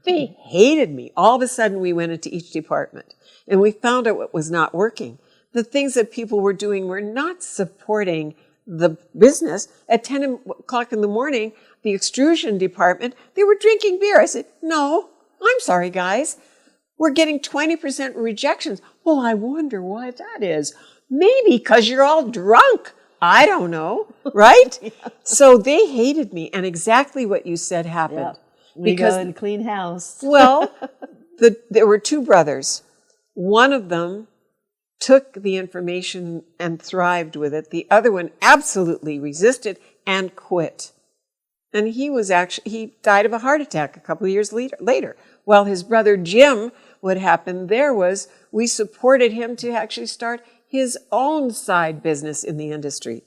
Speaker 1: they hated me. All of a sudden we went into each department and we found out what was not working. The things that people were doing were not supporting the business. At 10 o'clock in the morning, the extrusion department, they were drinking beer. I said, no, I'm sorry, guys. We're getting 20% rejections. Well, I wonder why that is. Maybe because you're all drunk. I don't know, right? Yeah. So they hated me, and exactly what you said happened.
Speaker 3: Yep. We go and clean house.
Speaker 1: Well, there were 2 brothers. One of them took the information and thrived with it. The other one absolutely resisted and quit. And he died of a heart attack a couple of years later. Well, his brother Jim, what happened there was we supported him to actually start his own side business in the industry.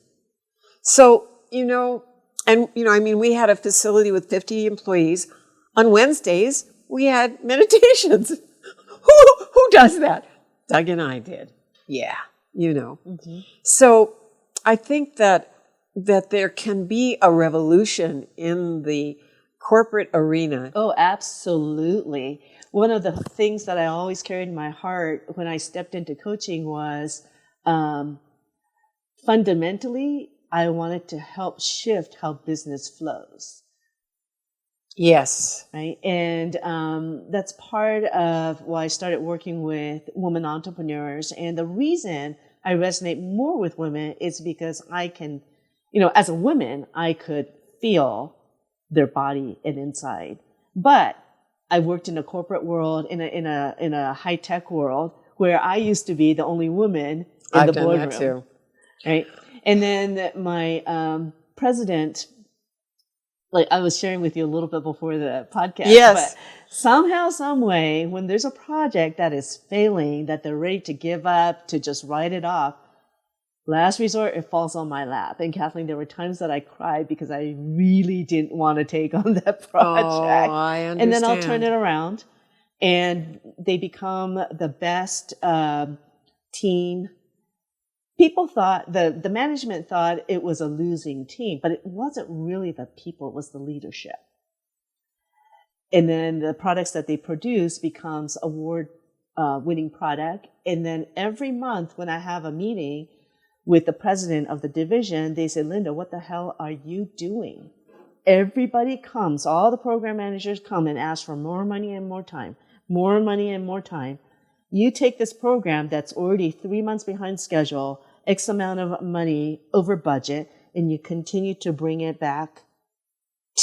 Speaker 1: So, we had a facility with 50 employees. On Wednesdays, we had meditations. Who does that? Doug and I did. Yeah, Mm-hmm. So I think that there can be a revolution in the corporate arena.
Speaker 3: Oh, absolutely. One of the things that I always carried in my heart when I stepped into coaching was fundamentally, I wanted to help shift how business flows.
Speaker 1: Yes.
Speaker 3: Right. And that's part of why I started working with women entrepreneurs. And the reason I resonate more with women is because I can, as a woman, I could feel their body and inside. But I worked in a corporate world, in a high tech world, where I used to be the only woman in the boardroom.
Speaker 1: I've done that too.
Speaker 3: Right. And then my president, like I was sharing with you a little bit before the podcast.
Speaker 1: Yes.
Speaker 3: But somehow, some way, when there's a project that is failing, that they're ready to give up, to just write it off, last resort, it falls on my lap. And Kathleen, there were times that I cried because I really didn't want to take on that project.
Speaker 1: Oh, I understand.
Speaker 3: And then I'll turn it around and they become the best team. People thought, the management thought it was a losing team, but it wasn't really the people, it was the leadership. And then the products that they produce becomes award winning product. And then every month when I have a meeting with the president of the division, they say, Linda, what the hell are you doing? Everybody comes, all the program managers come and ask for more money and more time, more money and more time. You take this program that's already 3 months behind schedule, X amount of money over budget, and you continue to bring it back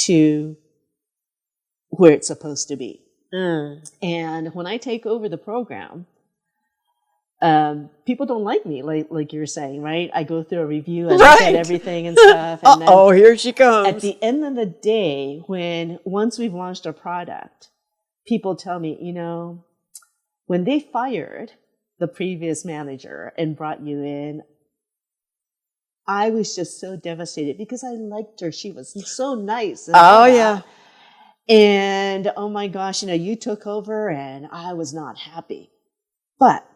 Speaker 3: to where it's supposed to be. And when I take over the program, people don't like me, like you're saying, right? I go through a review, I look at everything and stuff. And then
Speaker 1: here she comes.
Speaker 3: at the end of the day, once we've launched our product, people tell me, when they fired the previous manager and brought you in, I was just so devastated because I liked her. She was so nice. And all that. And oh my gosh, you took over and I was not happy. But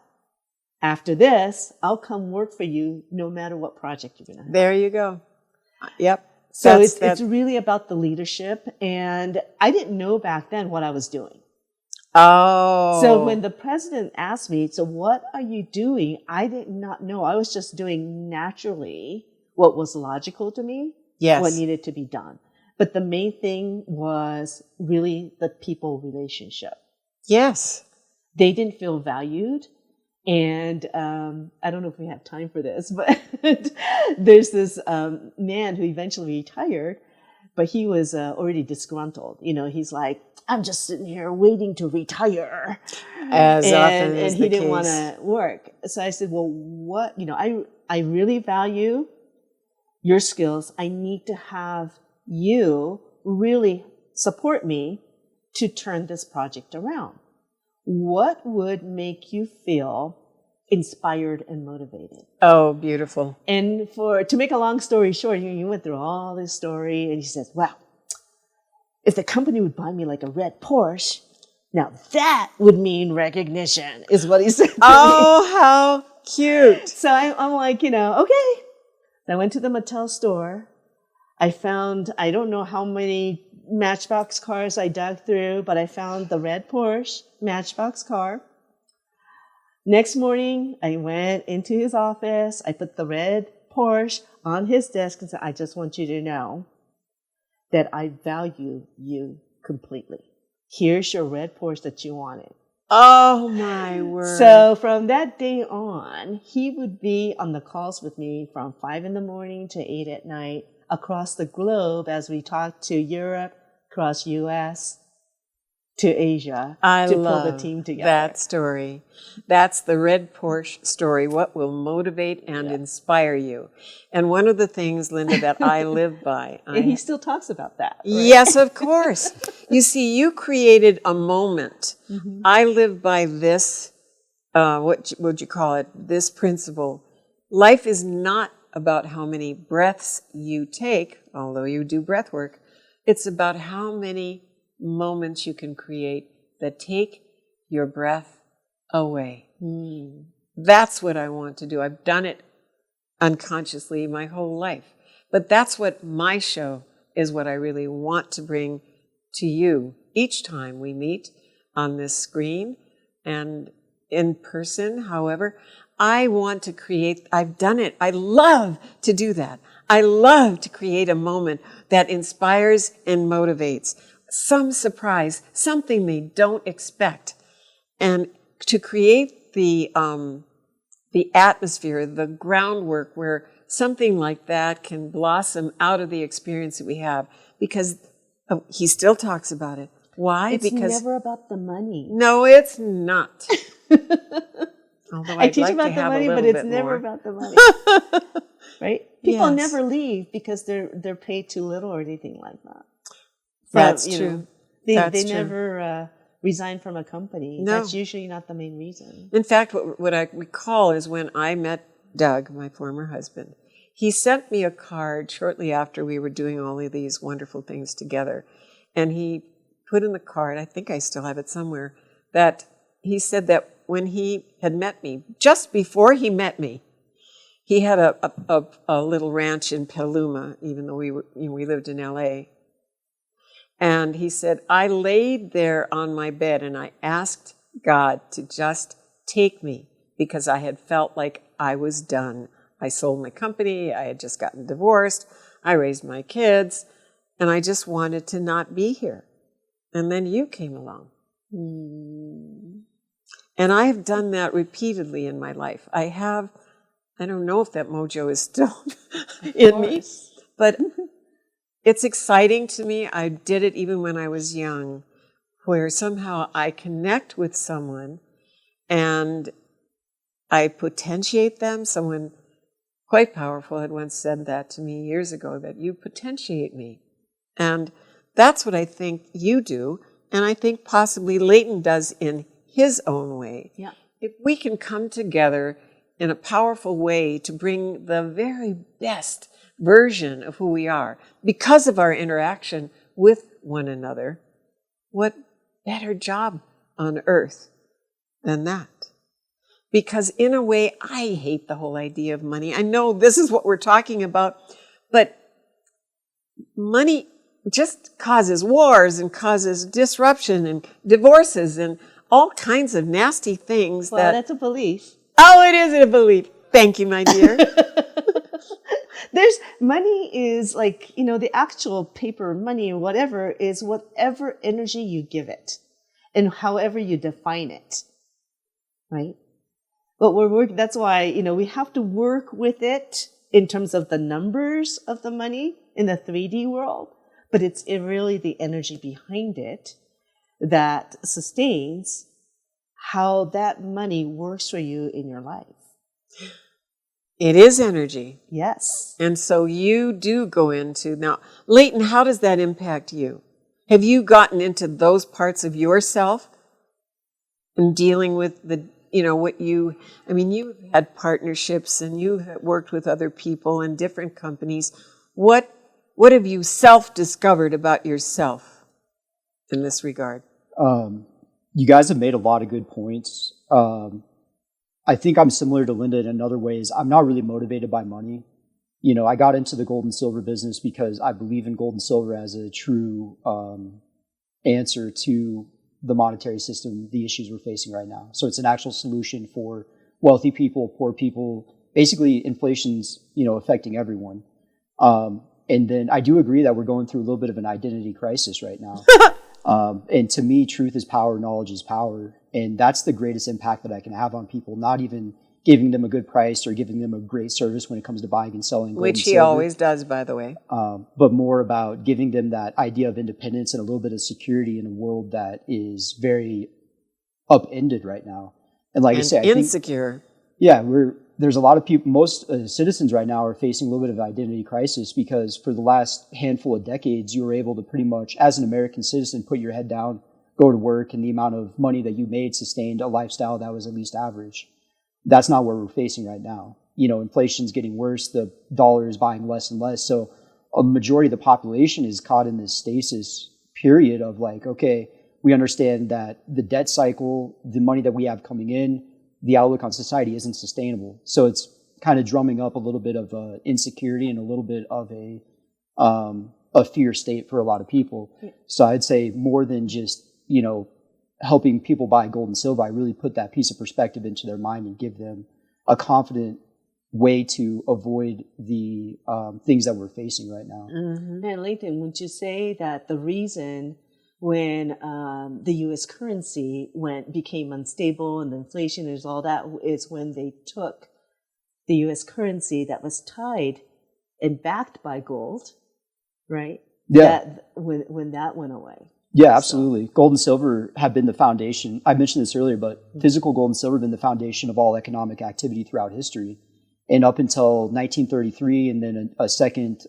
Speaker 3: after this, I'll come work for you no matter what project you're going to have.
Speaker 1: There you go. Yep.
Speaker 3: So it's really about the leadership. And I didn't know back then what I was doing.
Speaker 1: Oh.
Speaker 3: So when the president asked me, so what are you doing? I did not know. I was just doing naturally what was logical to me, what needed to be done. But the main thing was really the people relationship.
Speaker 1: Yes.
Speaker 3: They didn't feel valued. And I don't know if we have time for this, but there's this man who eventually retired, but he was already disgruntled. He's like, I'm just sitting here waiting to retire.
Speaker 1: As often as
Speaker 3: and he
Speaker 1: the
Speaker 3: didn't
Speaker 1: case.
Speaker 3: want to work. So I said, well, what, I really value your skills. I need to have you really support me to turn this project around. What would make you feel inspired and motivated?
Speaker 1: Oh, beautiful.
Speaker 3: And to make a long story short, you went through all this story, and he says, wow, if the company would buy me like a red Porsche, now that would mean recognition, is what he said to me.
Speaker 1: How cute.
Speaker 3: So I'm like, okay. I went to the Mattel store. I found, I don't know how many Matchbox cars I dug through, but I found the red Porsche Matchbox car. Next morning, I went into his office. I put the red Porsche on his desk and said, I just want you to know that I value you completely. Here's your red Porsche that you wanted.
Speaker 1: Oh, my word.
Speaker 3: So from that day on, he would be on the calls with me from 5 a.m. to 8 p.m. across the globe as we talked to Europe, across U.S., to Asia, to pull the team together.
Speaker 1: That story. That's the red Porsche story, what will motivate and inspire you. And one of the things, Linda, that I live by.
Speaker 3: And he still talks about that. Right?
Speaker 1: Yes, of course. You see, you created a moment.
Speaker 3: Mm-hmm.
Speaker 1: I live by this, what would you call it, this principle. Life is not about how many breaths you take, although you do breath work. It's about how many moments you can create that take your breath away. That's what I want to do. I've done it unconsciously my whole life. But that's what my show is, what I really want to bring to you each time we meet on this screen and in person. However, I want to create, I've done it. I love to do that. I love to create a moment that inspires and motivates. Some surprise, something they don't expect. And to create the atmosphere, the groundwork where something like that can blossom out of the experience that we have. Because he still talks about it. Why?
Speaker 3: It's
Speaker 1: because
Speaker 3: never about the money.
Speaker 1: No, it's not. Although
Speaker 3: I teach
Speaker 1: like
Speaker 3: about the money, but it's never about the money. Right? People never leave because they're paid too little or anything like that.
Speaker 1: That's true.
Speaker 3: They never resign from a company. No. That's usually not the main reason.
Speaker 1: In fact, what I recall is when I met Doug, my former husband, he sent me a card shortly after we were doing all of these wonderful things together. And he put in the card, I think I still have it somewhere, that he said that when he had met me, just before he met me, he had a little ranch in Petaluma, even though we lived in L.A. And he said, I laid there on my bed and I asked God to just take me because I had felt like I was done. I sold my company. I had just gotten divorced. I raised my kids. And I just wanted to not be here. And then you came along. And I have done that repeatedly in my life. I don't know if that mojo is still in me, but it's exciting to me. I did it even when I was young, where somehow I connect with someone and I potentiate them. Someone quite powerful had once said that to me years ago, that you potentiate me. And that's what I think you do, and I think possibly Leighton does in his own way.
Speaker 3: Yeah.
Speaker 1: If we can come together in a powerful way to bring the very best version of who we are because of our interaction with one another, what better job on earth than that? Because in a way, I hate the whole idea of money. I know this is what we're talking about, but money just causes wars and causes disruption and divorces and all kinds of nasty things.
Speaker 3: Well, that's a belief.
Speaker 1: Oh, it is a belief. Thank you, my dear.
Speaker 3: Money is like, the actual paper money, whatever, is whatever energy you give it and however you define it, right? But that's why, we have to work with it in terms of the numbers of the money in the 3D world, but it's really the energy behind it that sustains how that money works for you in your life.
Speaker 1: It is energy.
Speaker 3: Yes.
Speaker 1: And so you do go into, now, Leighton, how does that impact you? Have you gotten into those parts of yourself and dealing with you've had partnerships and you've worked with other people in different companies. What have you self-discovered about yourself in this regard?
Speaker 2: You guys have made a lot of good points. I think I'm similar to Linda in other ways. I'm not really motivated by money. I got into the gold and silver business because I believe in gold and silver as a true answer to the monetary system, the issues we're facing right now. So it's an actual solution for wealthy people, poor people. Basically, inflation's, affecting everyone. And then I do agree that we're going through a little bit of an identity crisis right now. And to me, truth is power, knowledge is power. And that's the greatest impact that I can have on people, not even giving them a good price or giving them a great service when it comes to buying and selling gold
Speaker 1: Which
Speaker 2: and
Speaker 1: he
Speaker 2: silver.
Speaker 1: always does, by the way.
Speaker 2: But more about giving them that idea of independence and a little bit of security in a world that is very upended right now. And like I say, I think
Speaker 1: insecure.
Speaker 2: There's a lot of people, most citizens right now are facing a little bit of identity crisis because for the last handful of decades, you were able to pretty much, as an American citizen, put your head down, go to work, and the amount of money that you made sustained a lifestyle that was at least average. That's not what we're facing right now. Inflation's getting worse. The dollar is buying less and less. So a majority of the population is caught in this stasis period of like, okay, we understand that the debt cycle, the money that we have coming in, the outlook on society isn't sustainable. So it's kind of drumming up a little bit of insecurity and a little bit of a fear state for a lot of people. Yeah. So I'd say more than just, helping people buy gold and silver, I really put that piece of perspective into their mind and give them a confident way to avoid the things that we're facing right now.
Speaker 3: Mm-hmm. And Leighton, would you say that the reason when the U.S. currency became unstable and the inflation is all that is when they took the U.S. currency that was tied and backed by gold, right?
Speaker 2: Yeah.
Speaker 3: When that went away.
Speaker 2: Yeah, absolutely. So. Gold and silver have been the foundation. I mentioned this earlier, but physical gold and silver have been the foundation of all economic activity throughout history. And up until 1933 and then a second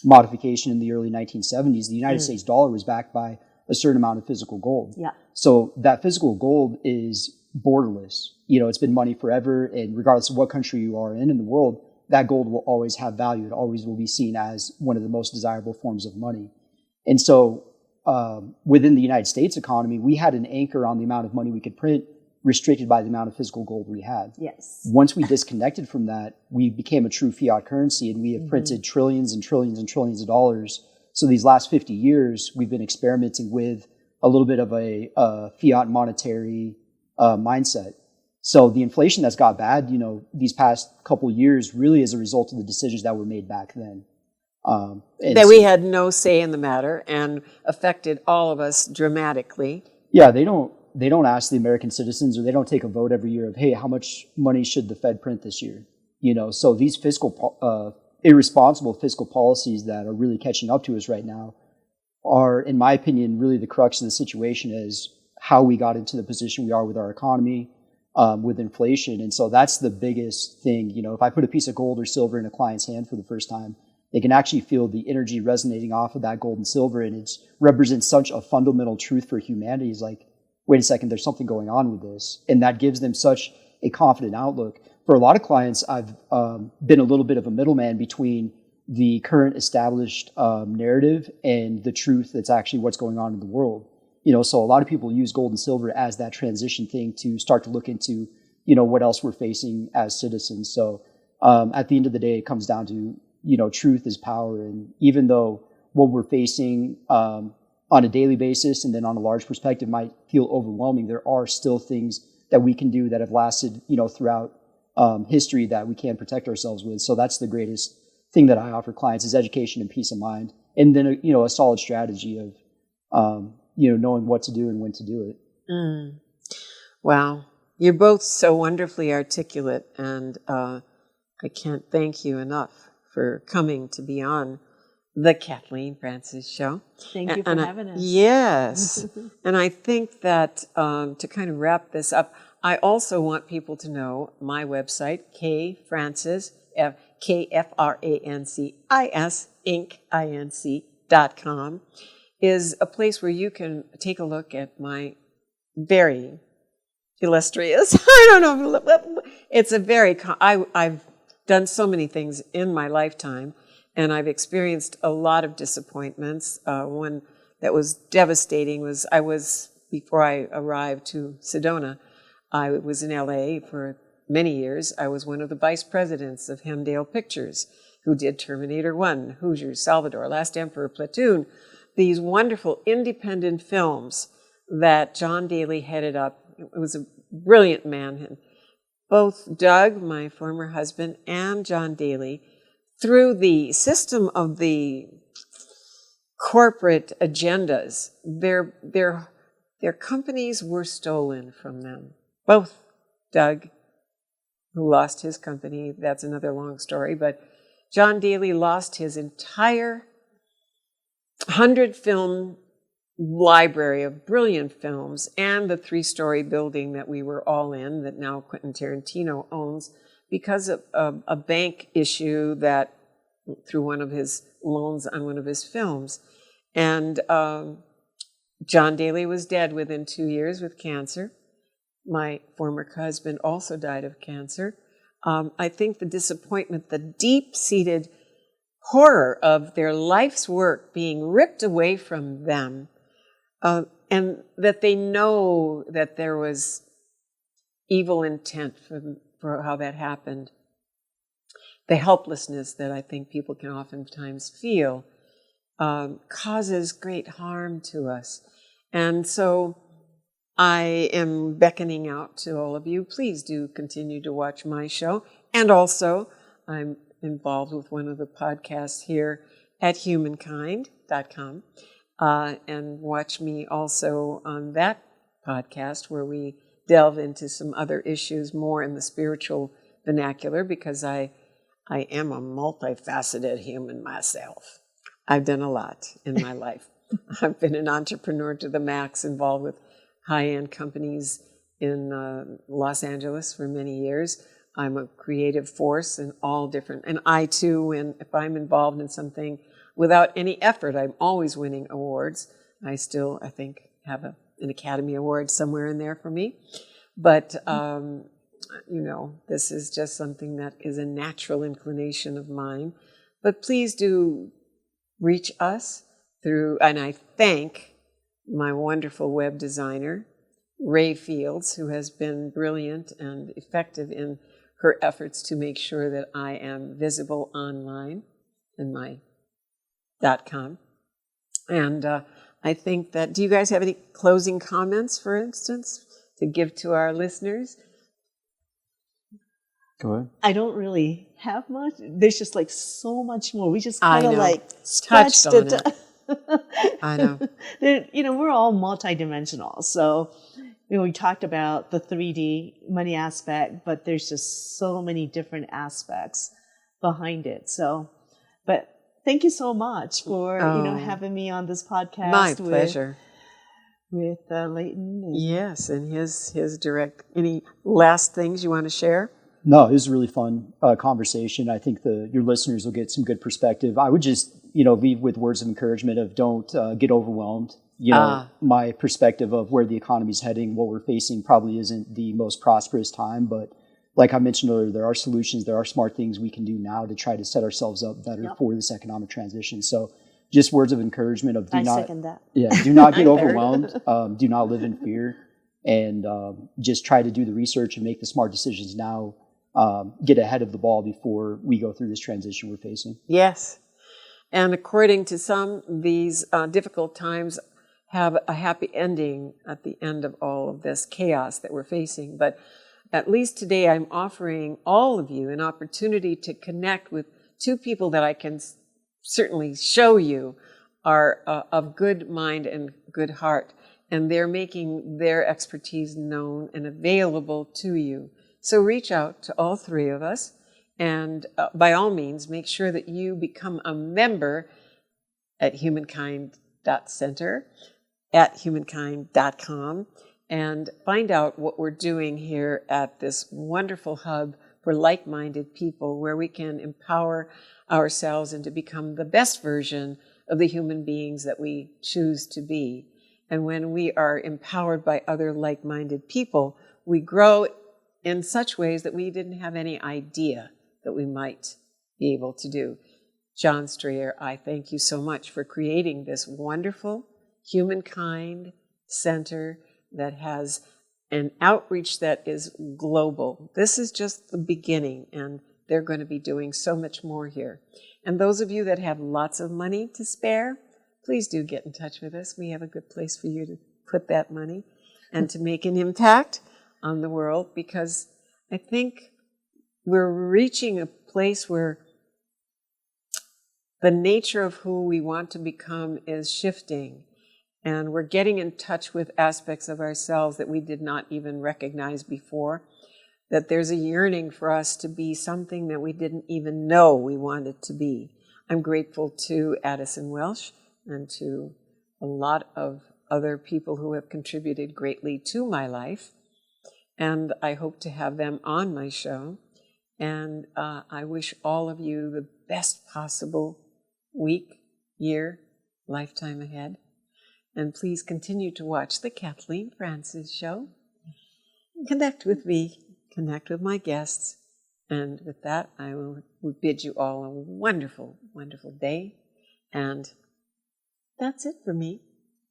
Speaker 2: modification in the early 1970s, the United States dollar was backed by a certain amount of physical gold.
Speaker 3: Yeah.
Speaker 2: So that physical gold is borderless. It's been money forever, and regardless of what country you are in the world, that gold will always have value. It always will be seen as one of the most desirable forms of money. And so within the United States economy, we had an anchor on the amount of money we could print, restricted by the amount of physical gold we had.
Speaker 3: Yes.
Speaker 2: Once we disconnected from that, we became a true fiat currency, and we have printed trillions and trillions and trillions of dollars. So these last 50 years, we've been experimenting with a little bit of a fiat monetary mindset. So the inflation that's got bad, these past couple years really is a result of the decisions that were made back then.
Speaker 1: That we had no say in the matter and affected all of us dramatically.
Speaker 2: Yeah, they don't ask the American citizens, or they don't take a vote every year of, hey, how much money should the Fed print this year? So these irresponsible fiscal policies that are really catching up to us right now are, in my opinion, really the crux of the situation, is how we got into the position we are with our economy, with inflation. And so that's the biggest thing. If I put a piece of gold or silver in a client's hand for the first time, they can actually feel the energy resonating off of that gold and silver, and it represents such a fundamental truth for humanity. It's like, wait a second, there's something going on with this. And that gives them such a confident outlook. For a lot of clients, I've been a little bit of a middleman between the current established narrative and the truth that's actually what's going on in the world. So a lot of people use gold and silver as that transition thing to start to look into, what else we're facing as citizens. So at the end of the day, it comes down to, truth is power. And even though what we're facing on a daily basis and then on a large perspective might feel overwhelming, there are still things that we can do that have lasted, throughout history that we can protect ourselves with. So that's the greatest thing that I offer clients, is education and peace of mind. And then, a solid strategy of, knowing what to do and when to do it.
Speaker 1: Wow. You're both so wonderfully articulate, and I can't thank you enough for coming to be on the Kathleen Francis Show.
Speaker 3: Thank you for having us.
Speaker 1: Yes. And I think that to kind of wrap this up, I also want people to know my website, KFrancis, KFrancis.com, is a place where you can take a look at my very illustrious, I don't know, it's a very, I've done so many things in my lifetime, and I've experienced a lot of disappointments. One that was devastating was before I arrived to Sedona, I was in LA for many years. I was one of the vice presidents of Hemdale Pictures, who did Terminator 1, Hoosiers, Salvador, Last Emperor, Platoon, these wonderful independent films that John Daly headed up. It was a brilliant man. And both Doug, my former husband, and John Daly, through the system of the corporate agendas, their companies were stolen from them. Both Doug, who lost his company, that's another long story, but John Daly lost his entire 100-film library of brilliant films and the 3-story building that we were all in that now Quentin Tarantino owns because of a bank issue that through one of his loans on one of his films. And John Daly was dead within 2 years with cancer. My former husband also died of cancer. I think the disappointment, the deep-seated horror of their life's work being ripped away from them, and that they know that there was evil intent for how that happened. The helplessness that I think people can oftentimes feel causes great harm to us. And so I am beckoning out to all of you. Please do continue to watch my show. And also, I'm involved with one of the podcasts here at humankind.com. And watch me also on that podcast where we delve into some other issues more in the spiritual vernacular, because I am a multifaceted human myself. I've done a lot in my life. I've been an entrepreneur to the max, involved with high-end companies in Los Angeles for many years. I'm a creative force in all different, and I too, if I'm involved in something without any effort, I'm always winning awards. I still, I think, have an Academy Award somewhere in there for me. But, this is just something that is a natural inclination of mine. But please do reach us through, and I thank my wonderful web designer, Ray Fields, who has been brilliant and effective in her efforts to make sure that I am visible online in my .com. And I think that, do you guys have any closing comments, for instance, to give to our listeners?
Speaker 2: Go ahead.
Speaker 3: I don't really have much. There's just like so much more. We just
Speaker 1: I
Speaker 3: kind of
Speaker 1: know.
Speaker 3: like
Speaker 1: Touched
Speaker 3: scratched
Speaker 1: on
Speaker 3: it.
Speaker 1: I know.
Speaker 3: We're all multidimensional. So, we talked about the 3D money aspect, but there's just so many different aspects behind it. So, but thank you so much for, having me on this podcast.
Speaker 1: My pleasure.
Speaker 3: With Leighton.
Speaker 1: Yes, and his direct, any last things you want to share?
Speaker 2: No, it was a really fun conversation. I think your listeners will get some good perspective. I would just, leave with words of encouragement of don't get overwhelmed. My perspective of where the economy's heading, what we're facing probably isn't the most prosperous time. But like I mentioned earlier, there are solutions, there are smart things we can do now to try to set ourselves up better for this economic transition. So just words of encouragement of do not get overwhelmed. Do not live in fear, and just try to do the research and make the smart decisions now. Get ahead of the ball before we go through this transition we're facing.
Speaker 1: Yes. And according to some, these difficult times have a happy ending at the end of all of this chaos that we're facing. But at least today I'm offering all of you an opportunity to connect with two people that I can certainly show you are of good mind and good heart. And they're making their expertise known and available to you. So reach out to all three of us, and by all means, make sure that you become a member at humankind.center, at humankind.com, and find out what we're doing here at this wonderful hub for like-minded people where we can empower ourselves and to become the best version of the human beings that we choose to be. And when we are empowered by other like-minded people, we grow in such ways that we didn't have any idea that we might be able to do. John Strayer, I thank you so much for creating this wonderful Humankind Center that has an outreach that is global. This is just the beginning, and they're going to be doing so much more here. And those of you that have lots of money to spare, please do get in touch with us. We have a good place for you to put that money and to make an impact on the world, because I think we're reaching a place where the nature of who we want to become is shifting, and we're getting in touch with aspects of ourselves that we did not even recognize before, that there's a yearning for us to be something that we didn't even know we wanted to be. I'm grateful to Addison Welsh and to a lot of other people who have contributed greatly to my life. And I hope to have them on my show. And I wish all of you the best possible week, year, lifetime ahead. And please continue to watch the Kathleen Francis Show. Connect with me, connect with my guests. And with that, I will bid you all a wonderful, wonderful day. And that's it for me.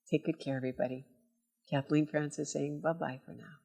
Speaker 1: Take good care, everybody. Kathleen Francis saying bye-bye for now.